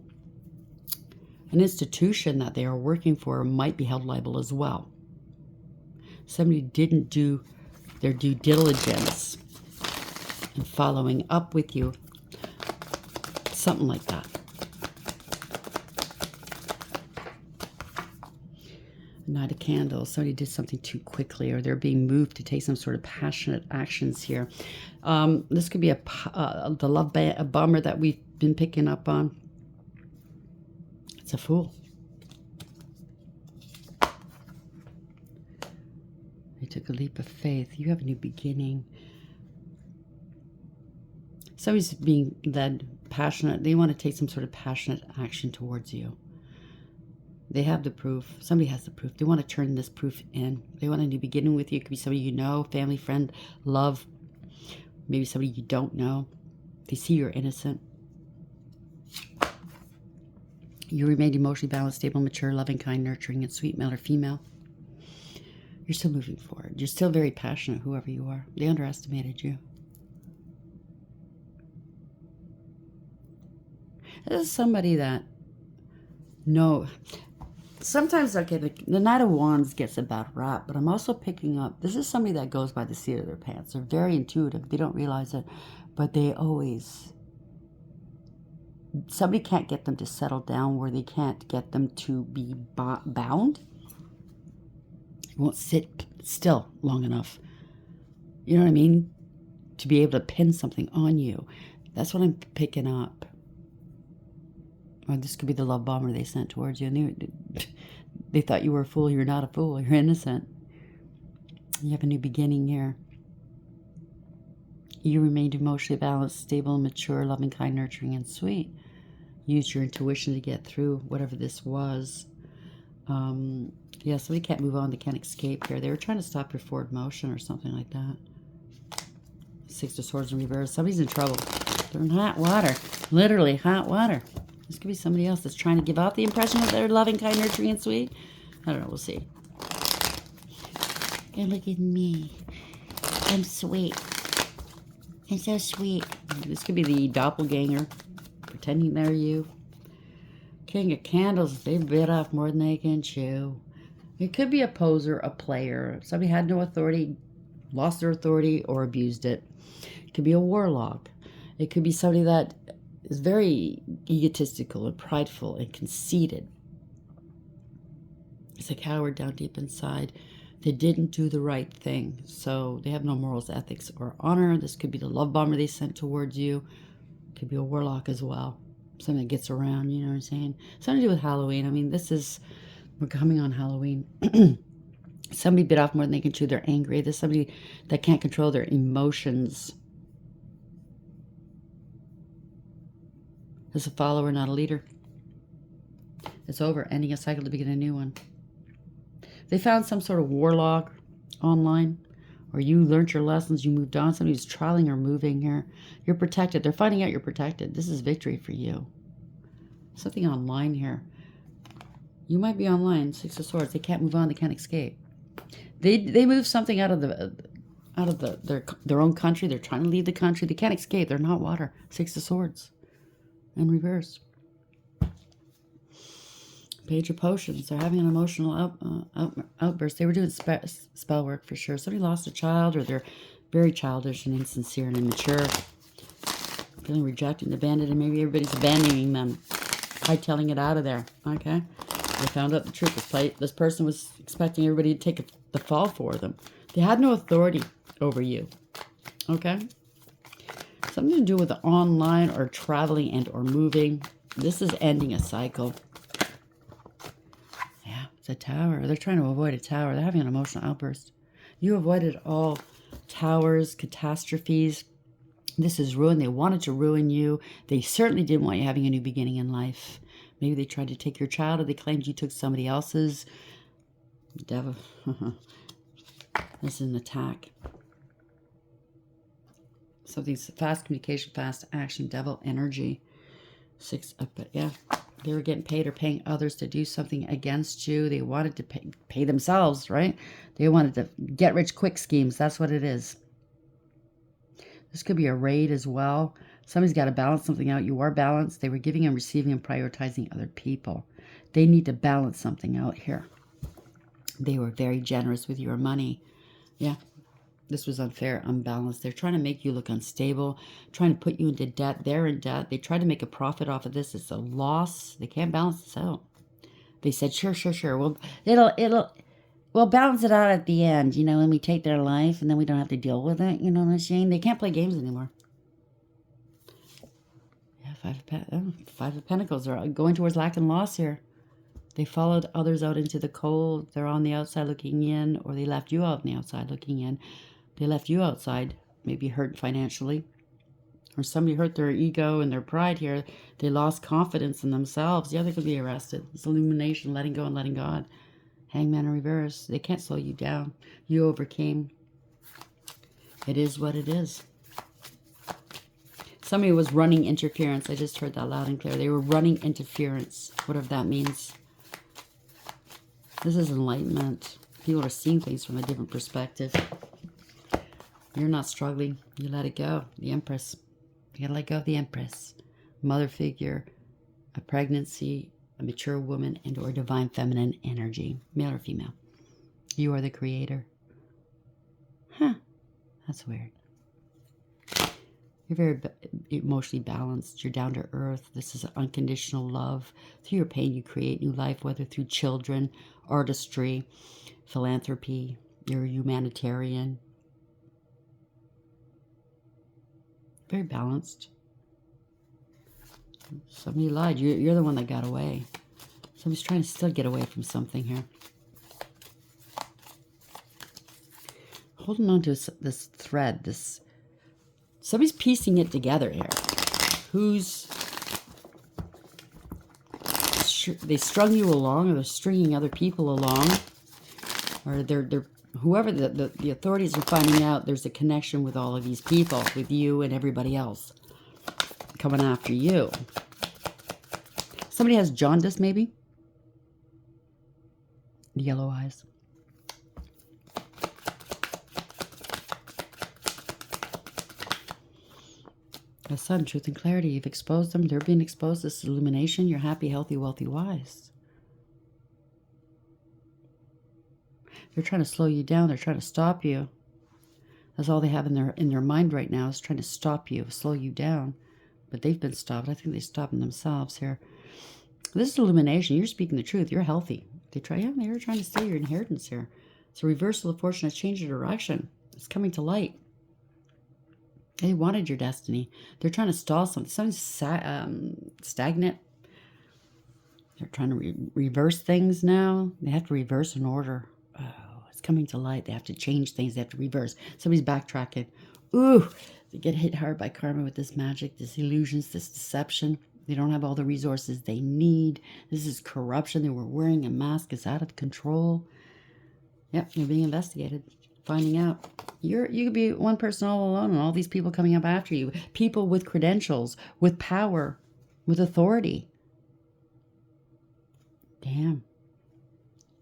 institution that they are working for might be held liable as well. Somebody didn't do their due diligence in following up with you. Something like that. Knight of Candles. Somebody did something too quickly, or they're being moved to take some sort of passionate actions here. This could be the love bomber that we've been picking up on. It's a Fool. They took a leap of faith. You have a new beginning. Somebody's being led passionate. They want to take some sort of passionate action towards you. They have the proof. Somebody has the proof. They want to turn this proof in. They want a new beginning with you. It could be somebody you know, family, friend, love. Maybe somebody you don't know. They see you're innocent. You remained emotionally balanced, stable, mature, loving, kind, nurturing, and sweet, male or female. You're still moving forward. You're still very passionate, whoever you are. They underestimated you. This is somebody that, no, sometimes, okay, the Knight of Wands gets a bad rap, but I'm also picking up, this is somebody that goes by the seat of their pants. They're very intuitive. They don't realize it, but they always, somebody can't get them to settle down where they can't get them to be bound. They won't sit still long enough. You know what I mean? To be able to pin something on you. That's what I'm picking up. Or this could be the love bomber they sent towards you. And they thought you were a fool. You're not a fool. You're innocent. You have a new beginning here. You remained emotionally balanced, stable, mature, loving, kind, nurturing, and sweet. Use your intuition to get through whatever this was. Yeah, somebody can't move on. They can't escape here. They were trying to stop your forward motion or something like that. Six of Swords in reverse. Somebody's in trouble. They're in hot water. Literally hot water. This could be somebody else that's trying to give out the impression that they're loving, kind, nurturing, and sweet. I don't know. We'll see. And look at me. I'm sweet. I'm so sweet. This could be the doppelganger pretending they're you. King of Candles. They bit off more than they can chew. It could be a poser, a player. Somebody had no authority, lost their authority, or abused it. It could be a warlock. It could be somebody that is very egotistical and prideful and conceited. It's a coward down deep inside. They didn't do the right thing, so they have no morals, ethics, or honor. This could be the love bomber they sent towards you. It could be a warlock as well. Something that gets around, you know what I'm saying? Something to do with Halloween. I mean, we're coming on Halloween. Somebody bit off more than they can chew. They're angry. There's somebody that can't control their emotions. As a follower, not a leader. It's over. Ending a cycle to begin a new one. They found some sort of warlock online, or you learned your lessons, you moved on. Somebody's trialing or moving here. You're protected. They're finding out you're protected. This is victory for you. Something online here. You might be online. Six of Swords. They can't move on. They can't escape. They move something out of their own country. They're trying to leave the country. They can't escape. They're not water. Six of Swords. In reverse. Page of Potions. They're having an emotional outburst. They were doing spell work for sure. Somebody lost a child, or they're very childish and insincere and immature. Feeling rejected and abandoned, and maybe everybody's abandoning them. hightailing it out of there, okay? They found out the truth. This person was expecting everybody to take the fall for them. They had no authority over you, okay? Something to do with online or traveling and or moving. This is ending a cycle. Yeah, it's a tower. They're trying to avoid a tower. They're having an emotional outburst. You avoided all towers, catastrophes. This is ruin. They wanted to ruin you. They certainly didn't want you having a new beginning in life. Maybe they tried to take your child, or they claimed you took somebody else's. Devil. This is an attack. Something's fast communication, fast action, devil energy. But yeah, they were getting paid or paying others to do something against you. They wanted to pay themselves, right? They wanted to get rich quick schemes. That's what it is. This could be a raid as well. Somebody's got to balance something out. You are balanced. They were giving and receiving and prioritizing other people. They need to balance something out here. They were very generous with your money. Yeah. This was unfair, unbalanced. They're trying to make you look unstable, trying to put you into debt. They're in debt. They try to make a profit off of this. It's a loss. They can't balance this out. They said, sure. We'll balance it out at the end, when we take their life and then we don't have to deal with it. You know what I'm saying? They can't play games anymore. Yeah, Five of Pentacles are going towards lack and loss here. They followed others out into the cold. They're on the outside looking in, or they left you out on the outside looking in. They left you outside, maybe hurt financially. Or somebody hurt their ego and their pride here. They lost confidence in themselves. Yeah, they could be arrested. It's illumination, letting go and letting God. Hangman in reverse. They can't slow you down. You overcame. It is what it is. Somebody was running interference. I just heard that loud and clear. They were running interference, whatever that means. This is enlightenment. People are seeing things from a different perspective. You're not struggling. You let it go. The Empress. You gotta let go of the Empress. Mother figure, a pregnancy, a mature woman, and or divine feminine energy. Male or female. You are the creator. Huh. That's weird. You're very emotionally balanced. You're down to earth. This is unconditional love. Through your pain, you create new life, whether through children, artistry, philanthropy. You're a humanitarian. Very balanced. Somebody lied. You're the one that got away. Somebody's trying to still get away from something here. Holding on to this thread, somebody's piecing it together here. They strung you along, or they're stringing other people along, or they're whoever the authorities are finding out there's a connection with all of these people, with you and everybody else coming after you. Somebody has jaundice, maybe. Yellow eyes. The sun, truth and clarity. You've exposed them. They're being exposed. This illumination. You're happy, healthy, wealthy, wise. They're trying to slow you down. They're trying to stop you. That's all they have in their mind right now, is trying to stop you, slow you down. But they've been stopped. I think they're stopping themselves here. This is illumination. You're speaking the truth. You're healthy. They were trying to steal your inheritance here. It's a reversal of fortune. A change of direction. It's coming to light. They wanted your destiny. They're trying to stall something. Something's stagnant. They're trying to reverse things now. They have to reverse an order. Oh, it's coming to light. They have to change things. They have to reverse. Somebody's backtracking. Ooh, they get hit hard by karma with this magic, this illusions, this deception. They don't have all the resources they need. This is corruption. They were wearing a mask. It's out of control. Yep, you're being investigated. Finding out. You could be one person all alone and all these people coming up after you. People with credentials, with power, with authority. Damn.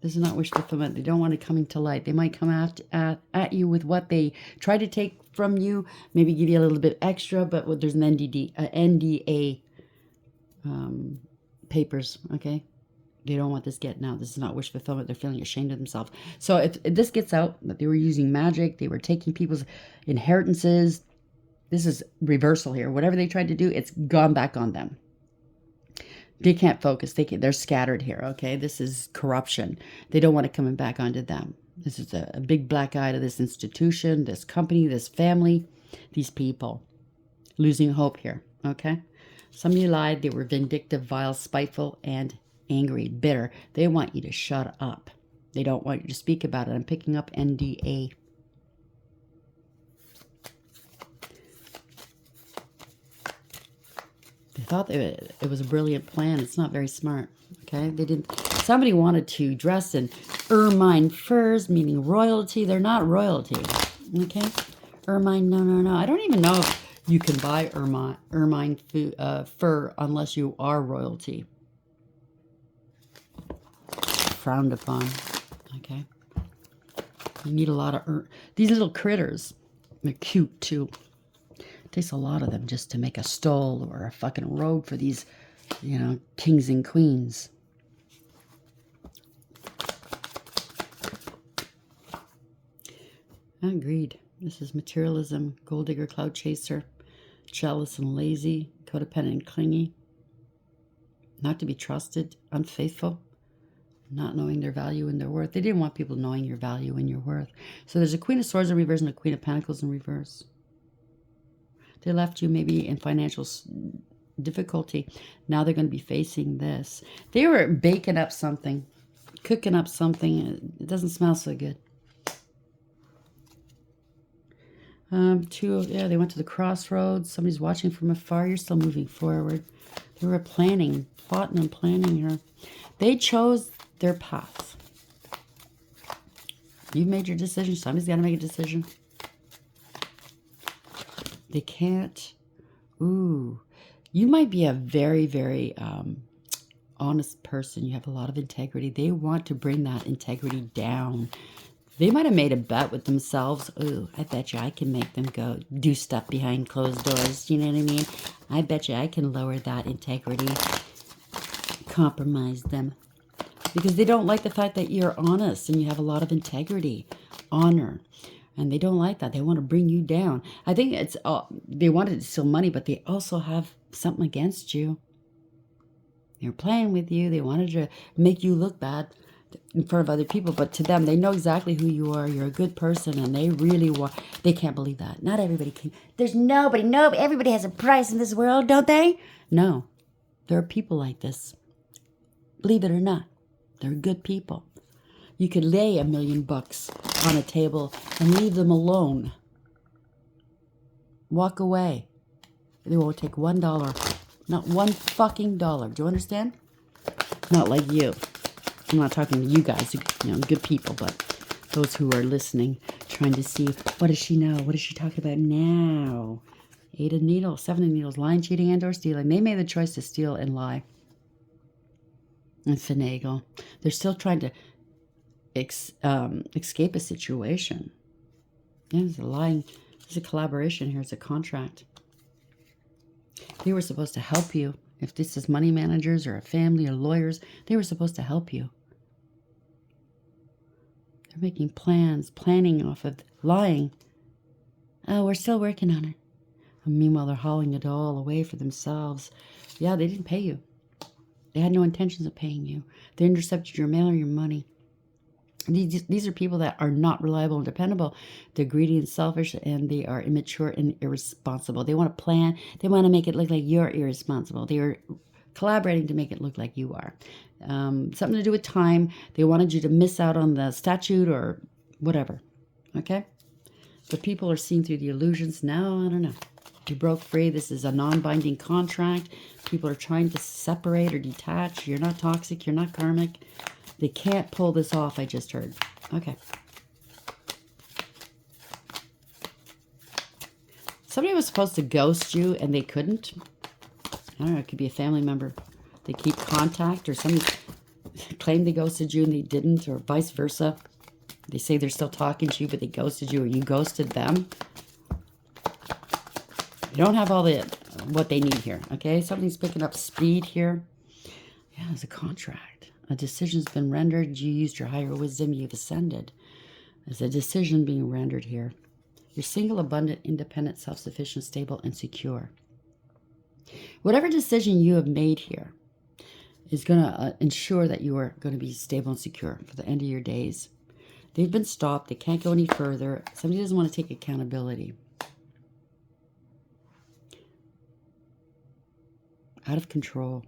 This is not wish fulfillment. They don't want it coming to light. They might come at you with what they try to take from you, maybe give you a little bit extra, but there's an NDA papers, okay? They don't want this getting out. This is not wish fulfillment. They're feeling ashamed of themselves. So if this gets out, that they were using magic, they were taking people's inheritances, this is reversal here. Whatever they tried to do, it's gone back on them. They can't focus. They're scattered here, okay? This is corruption. They don't want it coming back onto them. This is a big black eye to this institution, this company, this family, these people. Losing hope here, okay? Some of you lied. They were vindictive, vile, spiteful, and angry, bitter. They want you to shut up. They don't want you to speak about it. I'm picking up NDA. They thought it was a brilliant plan. It's not very smart, okay? They didn't. Somebody wanted to dress in ermine furs, meaning royalty. They're not royalty, okay? Ermine, no. I don't even know if you can buy ermine fur unless you are royalty. Frowned upon. Okay. You need a lot of these little critters. They're cute too. It takes a lot of them just to make a stole or a fucking robe for these, kings and queens. Agreed. This is materialism, gold digger, cloud chaser, jealous and lazy, codependent and clingy, not to be trusted, unfaithful, not knowing their value and their worth. They didn't want people knowing your value and your worth. So there's a Queen of Swords in reverse and a Queen of Pentacles in reverse. They left you maybe in financial difficulty. Now they're going to be facing this. They were baking up something, cooking up something. It doesn't smell so good. They went to the crossroads. Somebody's watching from afar. You're still moving forward. They were plotting and planning here. They chose their path. You made your decision. Somebody's got to make a decision. They can't. Ooh. You might be a very, very honest person. You have a lot of integrity. They want to bring that integrity down. They might have made a bet with themselves. Ooh, I bet you I can make them go do stuff behind closed doors. You know what I mean? I bet you I can lower that integrity. Compromise them. Because they don't like the fact that you're honest and you have a lot of integrity, honor. And they don't like that. They want to bring you down. I think it's they wanted to steal money, but they also have something against you. They're playing with you. They wanted to make you look bad in front of other people, but to them, they know exactly who you are. You're a good person, and they really want. They can't believe that. Not everybody can. There's nobody. Everybody has a price in this world, don't they? No, there are people like this. Believe it or not, they're good people. You could lay $1 million on a table and leave them alone. Walk away. They won't take $1. Not one fucking dollar. Do you understand? Not like you. I'm not talking to you guys, good people, but those who are listening, trying to see, what does she know? What does she talk about now? 8 of Needles, 7 of Needles, lying, cheating, and or stealing. They made the choice to steal and lie and finagle. They're still trying to escape a situation. Yeah, there's a lying, there's a collaboration here. It's a contract. They were supposed to help you. If this is money managers or a family or lawyers, they were supposed to help you. They're making plans, planning off of lying. Oh, we're still working on it. And meanwhile, they're hauling it all away for themselves. Yeah, they didn't pay you. They had no intentions of paying you. They intercepted your mail or your money. These are people that are not reliable and dependable. They're greedy and selfish, and they are immature and irresponsible. They want to plan. They want to make it look like you're irresponsible. They are collaborating to make it look like you are. Something to do with time. They wanted you to miss out on the statute or whatever. Okay? But people are seeing through the illusions. Now, I don't know. You broke free. This is a non-binding contract. People are trying to separate or detach. You're not toxic. You're not karmic. They can't pull this off, I just heard. Okay. Somebody was supposed to ghost you and they couldn't. I don't know, it could be a family member. They keep contact, or somebody claimed they ghosted you and they didn't, or vice versa. They say they're still talking to you, but they ghosted you, or you ghosted them. You don't have all what they need here, okay? Something's picking up speed here. Yeah, there's a contract. A decision's been rendered. You used your higher wisdom. You've ascended. There's a decision being rendered here. You're single, abundant, independent, self-sufficient, stable, and secure. Whatever decision you have made here, is going to ensure that you are going to be stable and secure for the end of your days. They've been stopped. They can't go any further. Somebody doesn't want to take accountability. Out of control.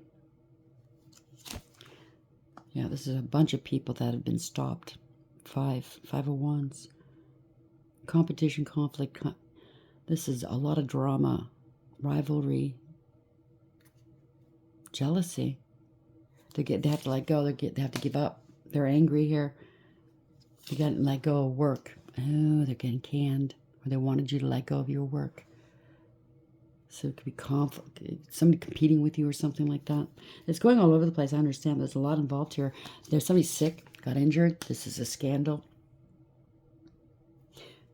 Yeah, this is a bunch of people that have been stopped. Five of wands. Competition, conflict. This is a lot of drama, rivalry, jealousy. They have to let go. They have to give up. They're angry here. They got to let go of work. Oh, they're getting canned. Or they wanted you to let go of your work. So it could be conflict, somebody competing with you or something like that. It's going all over the place. I understand there's a lot involved here. There's somebody sick, got injured. This is a scandal.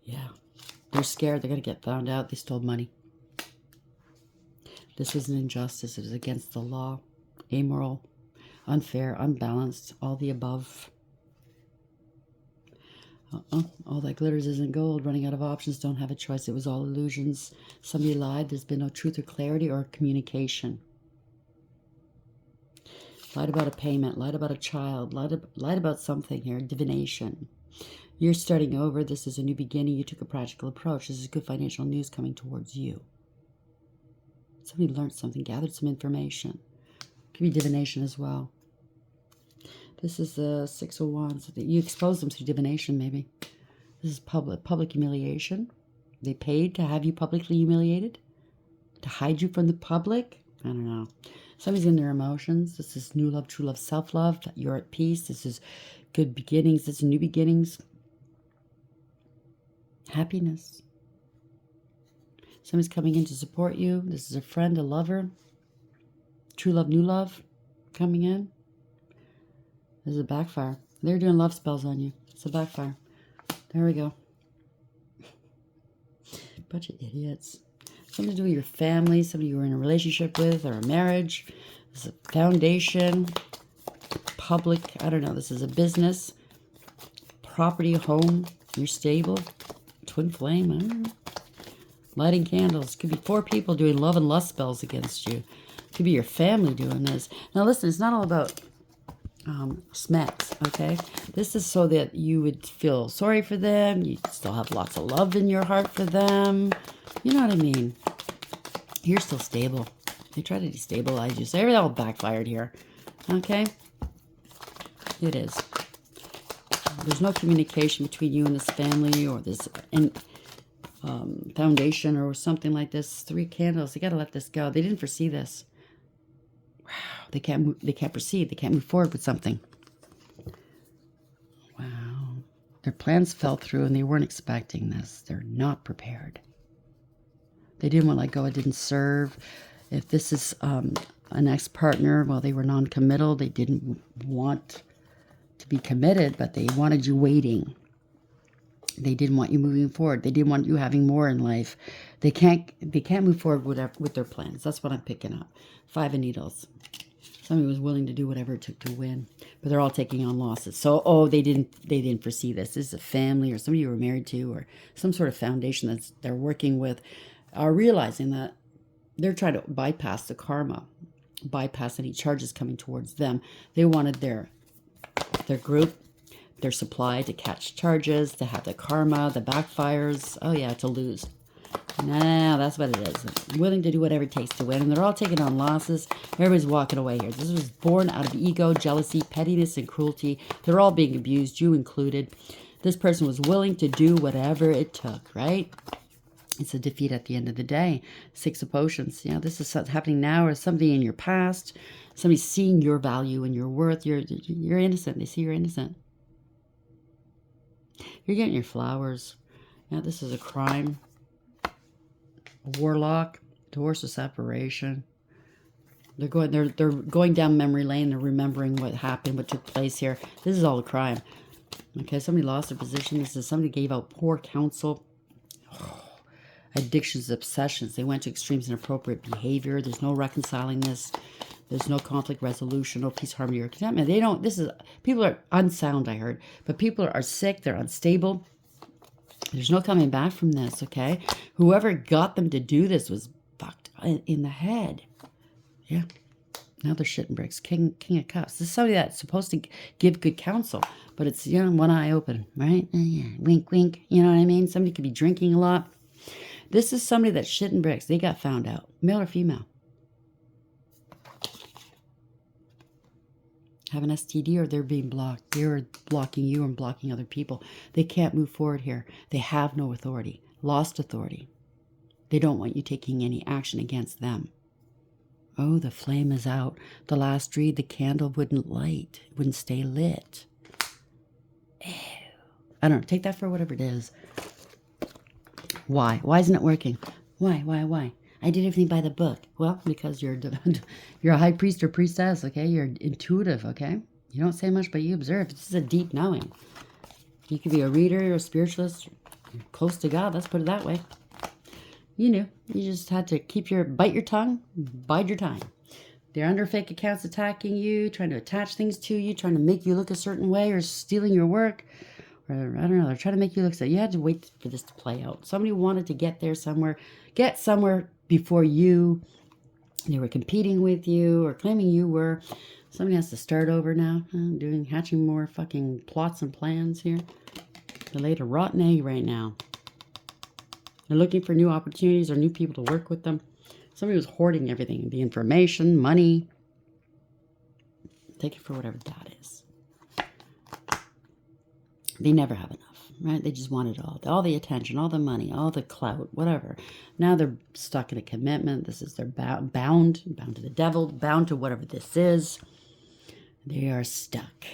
Yeah. They're scared. They're going to get found out. They stole money. This was an injustice. It was against the law. Amoral. Unfair. Unbalanced. All the above. All that glitters isn't gold. Running out of options. Don't have a choice. It was all illusions. Somebody lied. There's been no truth or clarity or communication. Lied about a payment. Lied about a child. Lied about something here. Divination. You're starting over. This is a new beginning. You took a practical approach. This is good financial news coming towards you. Somebody learned something. Gathered some information. Could be divination as well. This is the 6 of Wands. You exposed them through divination, maybe. This is public humiliation. They paid to have you publicly humiliated? To hide you from the public? I don't know. Somebody's in their emotions. This is new love, true love, self-love. You're at peace. This is good beginnings. This is new beginnings. Happiness. Somebody's coming in to support you. This is a friend, a lover. True love, new love coming in. This is a backfire. They're doing love spells on you. It's a backfire. There we go. Bunch of idiots. Something to do with your family, somebody you were in a relationship with, or a marriage. This is a foundation. Public, I don't know. This is a business. Property, home. You're stable. Twin flame, I don't know. Lighting candles. Could be 4 people doing love and lust spells against you. Could be your family doing this. Now listen, it's not all about smacks, okay? This is so that you would feel sorry for them. You still have lots of love in your heart for them. You know what I mean? You're still stable. They try to destabilize you. So everything all backfired here, okay? It is. There's no communication between you and this family or this foundation or something like this. 3 candles. They got to let this go. They didn't foresee this. They can't proceed. They can't move forward with something. Wow. Their plans fell through and they weren't expecting this. They're not prepared. They didn't want to let go. It didn't serve. If this is an ex-partner, well, they were non-committal. They didn't want to be committed, but they wanted you waiting. They didn't want you moving forward. They didn't want you having more in life. They can't move forward with their plans. That's what I'm picking up. 5 of Needles. Somebody was willing to do whatever it took to win, but they're all taking on losses. So, they didn't foresee this. This is a family or somebody you were married to or some sort of foundation that they're working with, are realizing that they're trying to bypass the karma, bypass any charges coming towards them. They wanted their group, their supply to catch charges, to have the karma, the backfires. Oh yeah, to lose. No, that's what it is. Willing to do whatever it takes to win. And they're all taking on losses. Everybody's walking away here. This was born out of ego, jealousy, pettiness, and cruelty. They're all being abused, you included. This person was willing to do whatever it took, right? It's a defeat at the end of the day. 6 of Potions. Yeah, this is happening now or something in your past. Somebody's seeing your value and your worth. You're innocent. They see you're innocent. You're getting your flowers. Yeah, this is a crime. A warlock, divorce or separation. They're going down memory lane. They're remembering what happened, what took place here. This is all a crime. Okay, somebody lost their position. This is somebody gave out poor counsel. Addictions, obsessions. They went to extremes in inappropriate behavior. There's no reconciling this. There's no conflict resolution, no peace, harmony, or contentment. People are unsound, I heard. But people are sick. They're unstable. There's no coming back from this, okay? Whoever got them to do this was fucked in the head. Yeah. Now they're shitting bricks. King of Cups. This is somebody that's supposed to give good counsel, but it's, one eye open, right? Yeah, wink, wink. You know what I mean? Somebody could be drinking a lot. This is somebody that's shitting bricks. They got found out. Male or female? Have an STD, or they're being blocked. They're blocking you and blocking other people. They can't move forward here. They have no authority. Lost authority. They don't want you taking any action against them. Oh, the flame is out. The last read, the candle wouldn't light. It wouldn't stay lit. Ew. I don't know. Take that for whatever it is. Why? Why isn't it working? Why? I did everything by the book. Well, because you're a high priest or priestess, okay? You're intuitive, okay? You don't say much, but you observe. This is a deep knowing. You could be a reader or a spiritualist, close to God. Let's put it that way. You knew. You just had to bite your tongue, bide your time. They're under fake accounts attacking you, trying to attach things to you, trying to make you look a certain way, or stealing your work. Or, I don't know, they're trying to make you look so. You had to wait for this to play out. Somebody wanted to get somewhere before you. They were competing with you or claiming you were. Somebody has to start over now, hatching more fucking plots and plans here. They laid a rotten egg right now. They're looking for new opportunities or new people to work with them. Somebody was hoarding everything, the information, money. Take it for whatever that is. They never have enough, right? They just want it all the attention, all the money, all the clout, whatever. Now they're stuck in a commitment. They're bound to the devil, bound to whatever this is. They are stuck.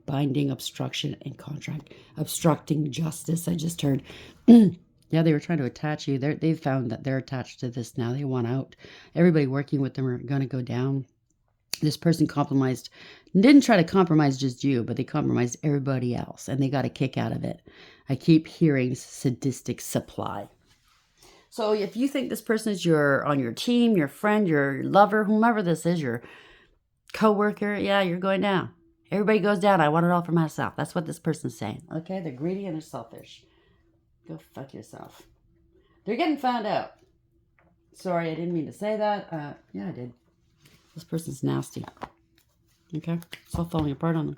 Binding, obstruction, and contract. Obstructing justice, I just heard. Yeah, they were trying to attach you. They've found that they're attached to this now. They want out. Everybody working with them are going to go down. This person didn't try to compromise just you, but they compromised everybody else, and they got a kick out of it. I keep hearing sadistic supply. So if you think this person is on your team, your friend, your lover, whomever this is, your co-worker, yeah, you're going down. Everybody goes down. I want it all for myself. That's what this person's saying. Okay, they're greedy and they're selfish. Go fuck yourself. They're getting found out. Sorry, I didn't mean to say that. Yeah, I did. This person's nasty. Okay? It's all falling apart on them.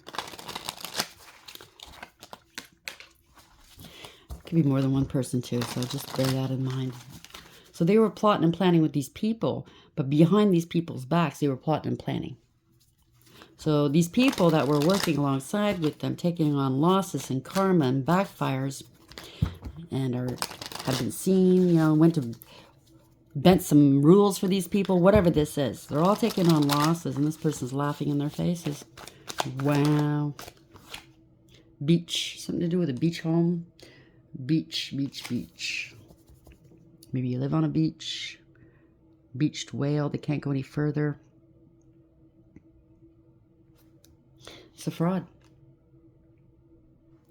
Could be more than one person too, so just bear that in mind. So they were plotting and planning with these people, but behind these people's backs, they were plotting and planning. So these people that were working alongside with them, taking on losses and karma and backfires, and have been seen, went to bent some rules for these people, whatever this is. They're all taking on losses, and this person's laughing in their faces. Wow. Beach. Something to do with a beach home. Beach. Maybe you live on a beach. Beached whale. They can't go any further. It's a fraud.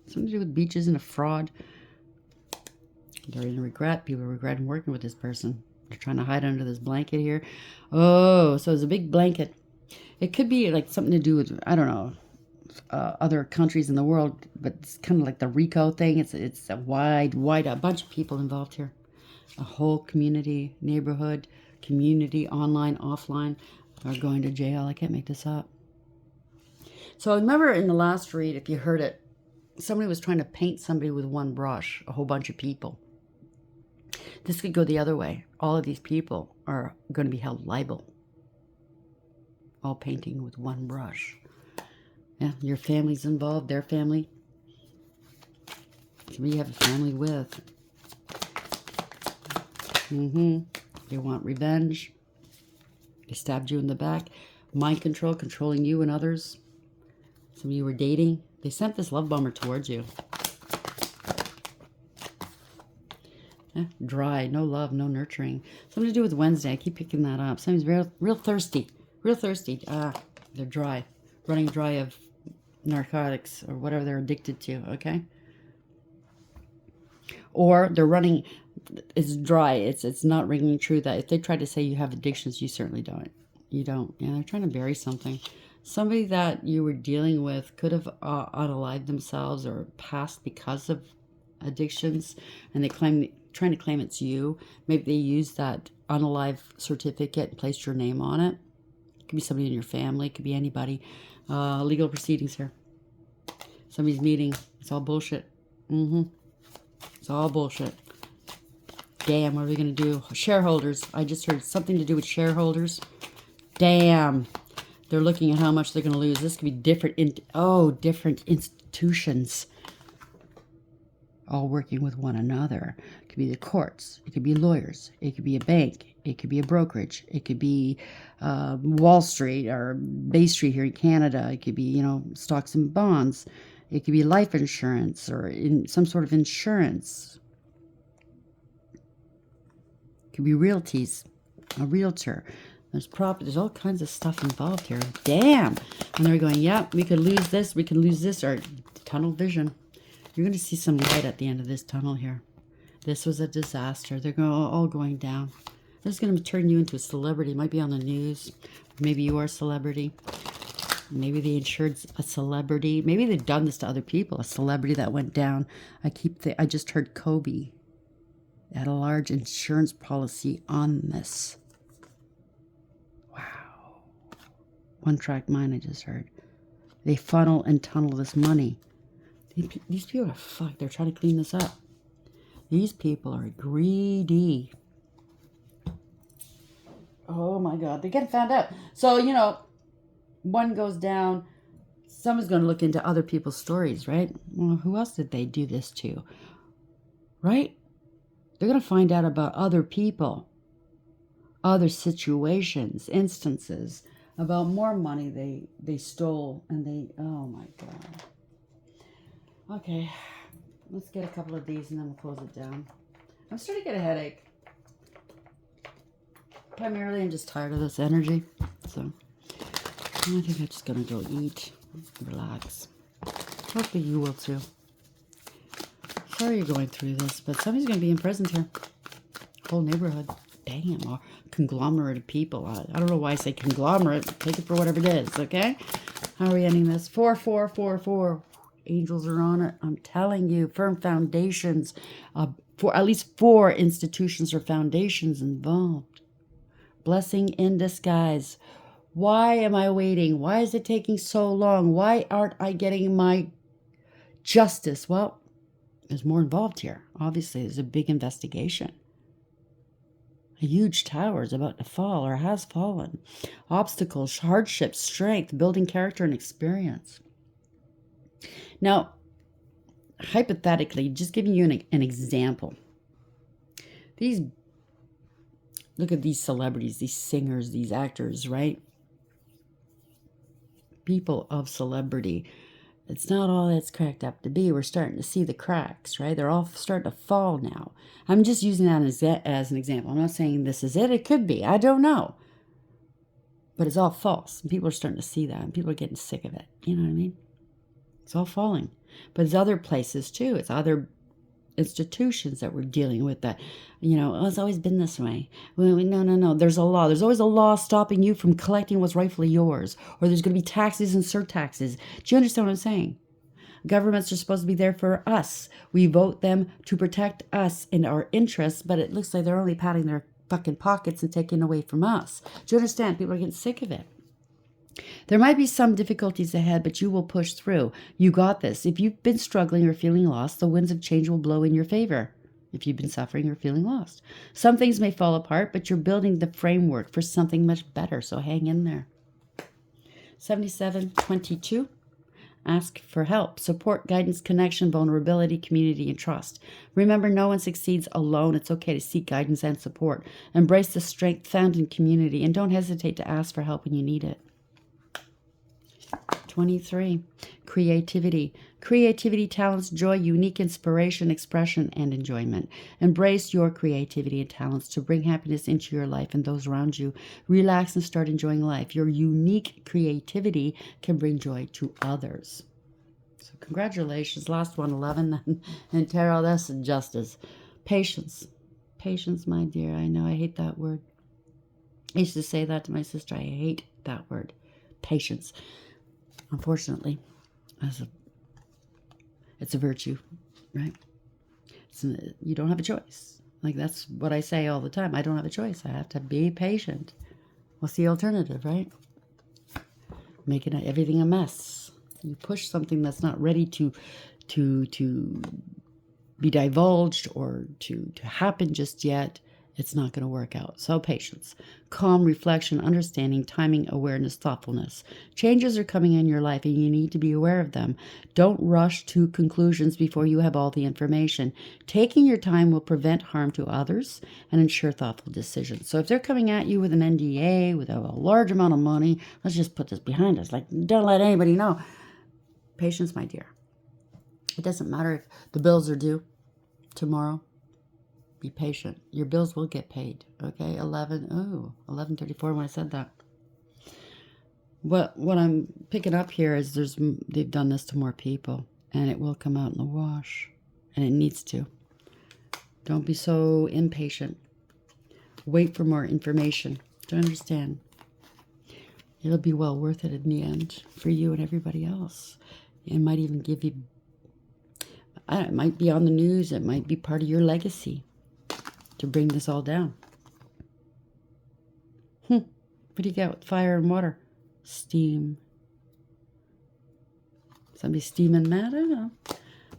Something to do with beaches and a fraud. They're in regret. People are regretting working with this person. They're trying to hide under this blanket here. Oh, so it's a big blanket. It could be like something to do with, I don't know, other countries in the world, but it's kind of like the RICO thing. It's a wide, a bunch of people involved here. A whole community, neighborhood, community, online, offline, are going to jail. I can't make this up. So remember in the last read, if you heard it, somebody was trying to paint somebody with one brush, a whole bunch of people. This could go the other way. All of these people are going to be held liable. All painting with one brush. Yeah, your family's involved, their family. Somebody you have a family with. They want revenge. They stabbed you in the back. Mind control, controlling you and others. Some of you were dating. They sent this love bomber towards you. Dry, no love, no nurturing. Something to do with Wednesday. I keep picking that up. Somebody's real thirsty. Real thirsty. They're dry. Running dry of narcotics or whatever they're addicted to, okay? Or they're running, it's dry. It's not ringing true that if they try to say you have addictions, you certainly don't. You don't. Yeah, they're trying to bury something. Somebody that you were dealing with could have unalived themselves or passed because of addictions, and they trying to claim it's you. Maybe they used that unalive certificate and placed your name on it. It could Could be somebody in your family. Could be anybody. Legal proceedings here. Somebody's meeting. It's all bullshit. It's all bullshit. Damn, what are we going to do? Shareholders. I just heard something to do with shareholders. Damn. They're looking at how much they're going to lose. This could be different. Different institutions all working with one another. It could be the courts. It could be lawyers. It could be a bank. It could be a brokerage. It could be Wall Street or Bay Street here in Canada. It could be, stocks and bonds. It could be life insurance or some sort of insurance. It could be realties, a realtor. There's property. There's all kinds of stuff involved here. Damn. And they're going, yeah, we could lose this. We could lose this. Or tunnel vision. You're going to see some light at the end of this tunnel here. This was a disaster. They're all going down. This is going to turn you into a celebrity. It might be on the news. Maybe you are a celebrity. Maybe they insured a celebrity. Maybe they've done this to other people. A celebrity that went down. I just heard Kobe had a large insurance policy on this. Wow. One track mind I just heard. They funnel and tunnel this money. These people are fucked. They're trying to clean this up. These people are greedy. Oh my God. They're getting found out. So, one goes down. Someone's going to look into other people's stories, right? Well, who else did they do this to? Right? They're going to find out about other people, other situations, instances, about more money they stole and oh my God. Okay, let's get a couple of these and then we'll close it down. I'm starting to get a headache. Primarily, I'm just tired of this energy. So, I think I'm just going to go eat, relax. Hopefully you will too. Sorry you're going through this, but somebody's going to be imprisoned here. Whole neighborhood. Damn, a conglomerate of people. I don't know why I say conglomerate. Take it for whatever it is, okay? How are we ending this? 4, 4, 4, 4. Angels are on it. I'm telling you, firm foundations. For at least 4 institutions or foundations involved. Blessing in disguise. Why am I waiting? Why is it taking so long? Why aren't I getting my justice? Well, there's more involved here. Obviously, there's a big investigation. A huge tower is about to fall or has fallen. Obstacles, hardships, strength, building character and experience. Now, hypothetically, just giving you an example. Look at these celebrities, these singers, these actors, right? People of celebrity. It's not all it's cracked up to be. We're starting to see the cracks, right? They're all starting to fall now. I'm just using that as an example. I'm not saying this is it. It could be. I don't know. But it's all false. And people are starting to see that. And people are getting sick of it. You know what I mean? It's all falling. But it's other places too. It's other institutions that we're dealing with that, it's always been this way. No. There's a law. There's always a law stopping you from collecting what's rightfully yours. Or there's going to be taxes and surtaxes. Do you understand what I'm saying? Governments are supposed to be there for us. We vote them to protect us and our interests, but it looks like they're only patting their fucking pockets and taking away from us. Do you understand? People are getting sick of it. There might be some difficulties ahead, but you will push through. You got this. If you've been struggling or feeling lost, the winds of change will blow in your favor. If you've been suffering or feeling lost. Some things may fall apart, but you're building the framework for something much better, so hang in there. 7722. Ask for help, support, guidance, connection, vulnerability, community, and trust. Remember, no one succeeds alone. It's okay to seek guidance and support. Embrace the strength found in community, and don't hesitate to ask for help when you need it. 23. Creativity. Creativity, talents, joy, unique inspiration, expression, and enjoyment. Embrace your creativity and talents to bring happiness into your life and those around you. Relax and start enjoying life. Your unique creativity can bring joy to others. So congratulations. Last one, 11. And tarot, that's justice. Patience. Patience, my dear. I know I hate that word. I used to say that to my sister. I hate that word. Patience. Unfortunately, it's a virtue, right? You don't have a choice. Like, that's what I say all the time. I don't have a choice. I have to be patient. What's the alternative, right? making everything a mess. You push something that's not ready to be divulged or to happen just yet. It's not going to work out. So patience, calm, reflection, understanding, timing, awareness, thoughtfulness. Changes are coming in your life and you need to be aware of them. Don't rush to conclusions before you have all the information. Taking your time will prevent harm to others and ensure thoughtful decisions. So if they're coming at you with an NDA, with a large amount of money, let's just put this behind us. Like, don't let anybody know. Patience, my dear. It doesn't matter if the bills are due tomorrow. Be patient. Your bills will get paid. Okay, 11:34 when I said that. What I'm picking up here is they've done this to more people, and it will come out in the wash, and it needs to. Don't be so impatient. Wait for more information to understand. It'll be well worth it in the end for you and everybody else. It might even give you, it might be on the news. It might be part of your legacy to bring this all down. What do you get with fire and water? Steam. Somebody steaming mad? I don't know.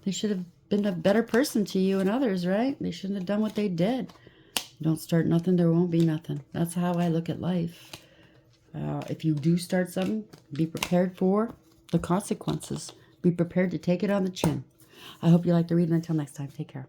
They should have been a better person to you and others, right? They shouldn't have done what they did. Don't start nothing, there won't be nothing. That's how I look at life. If you do start something, be prepared for the consequences. Be prepared to take it on the chin. I hope you like the reading. Until next time, take care.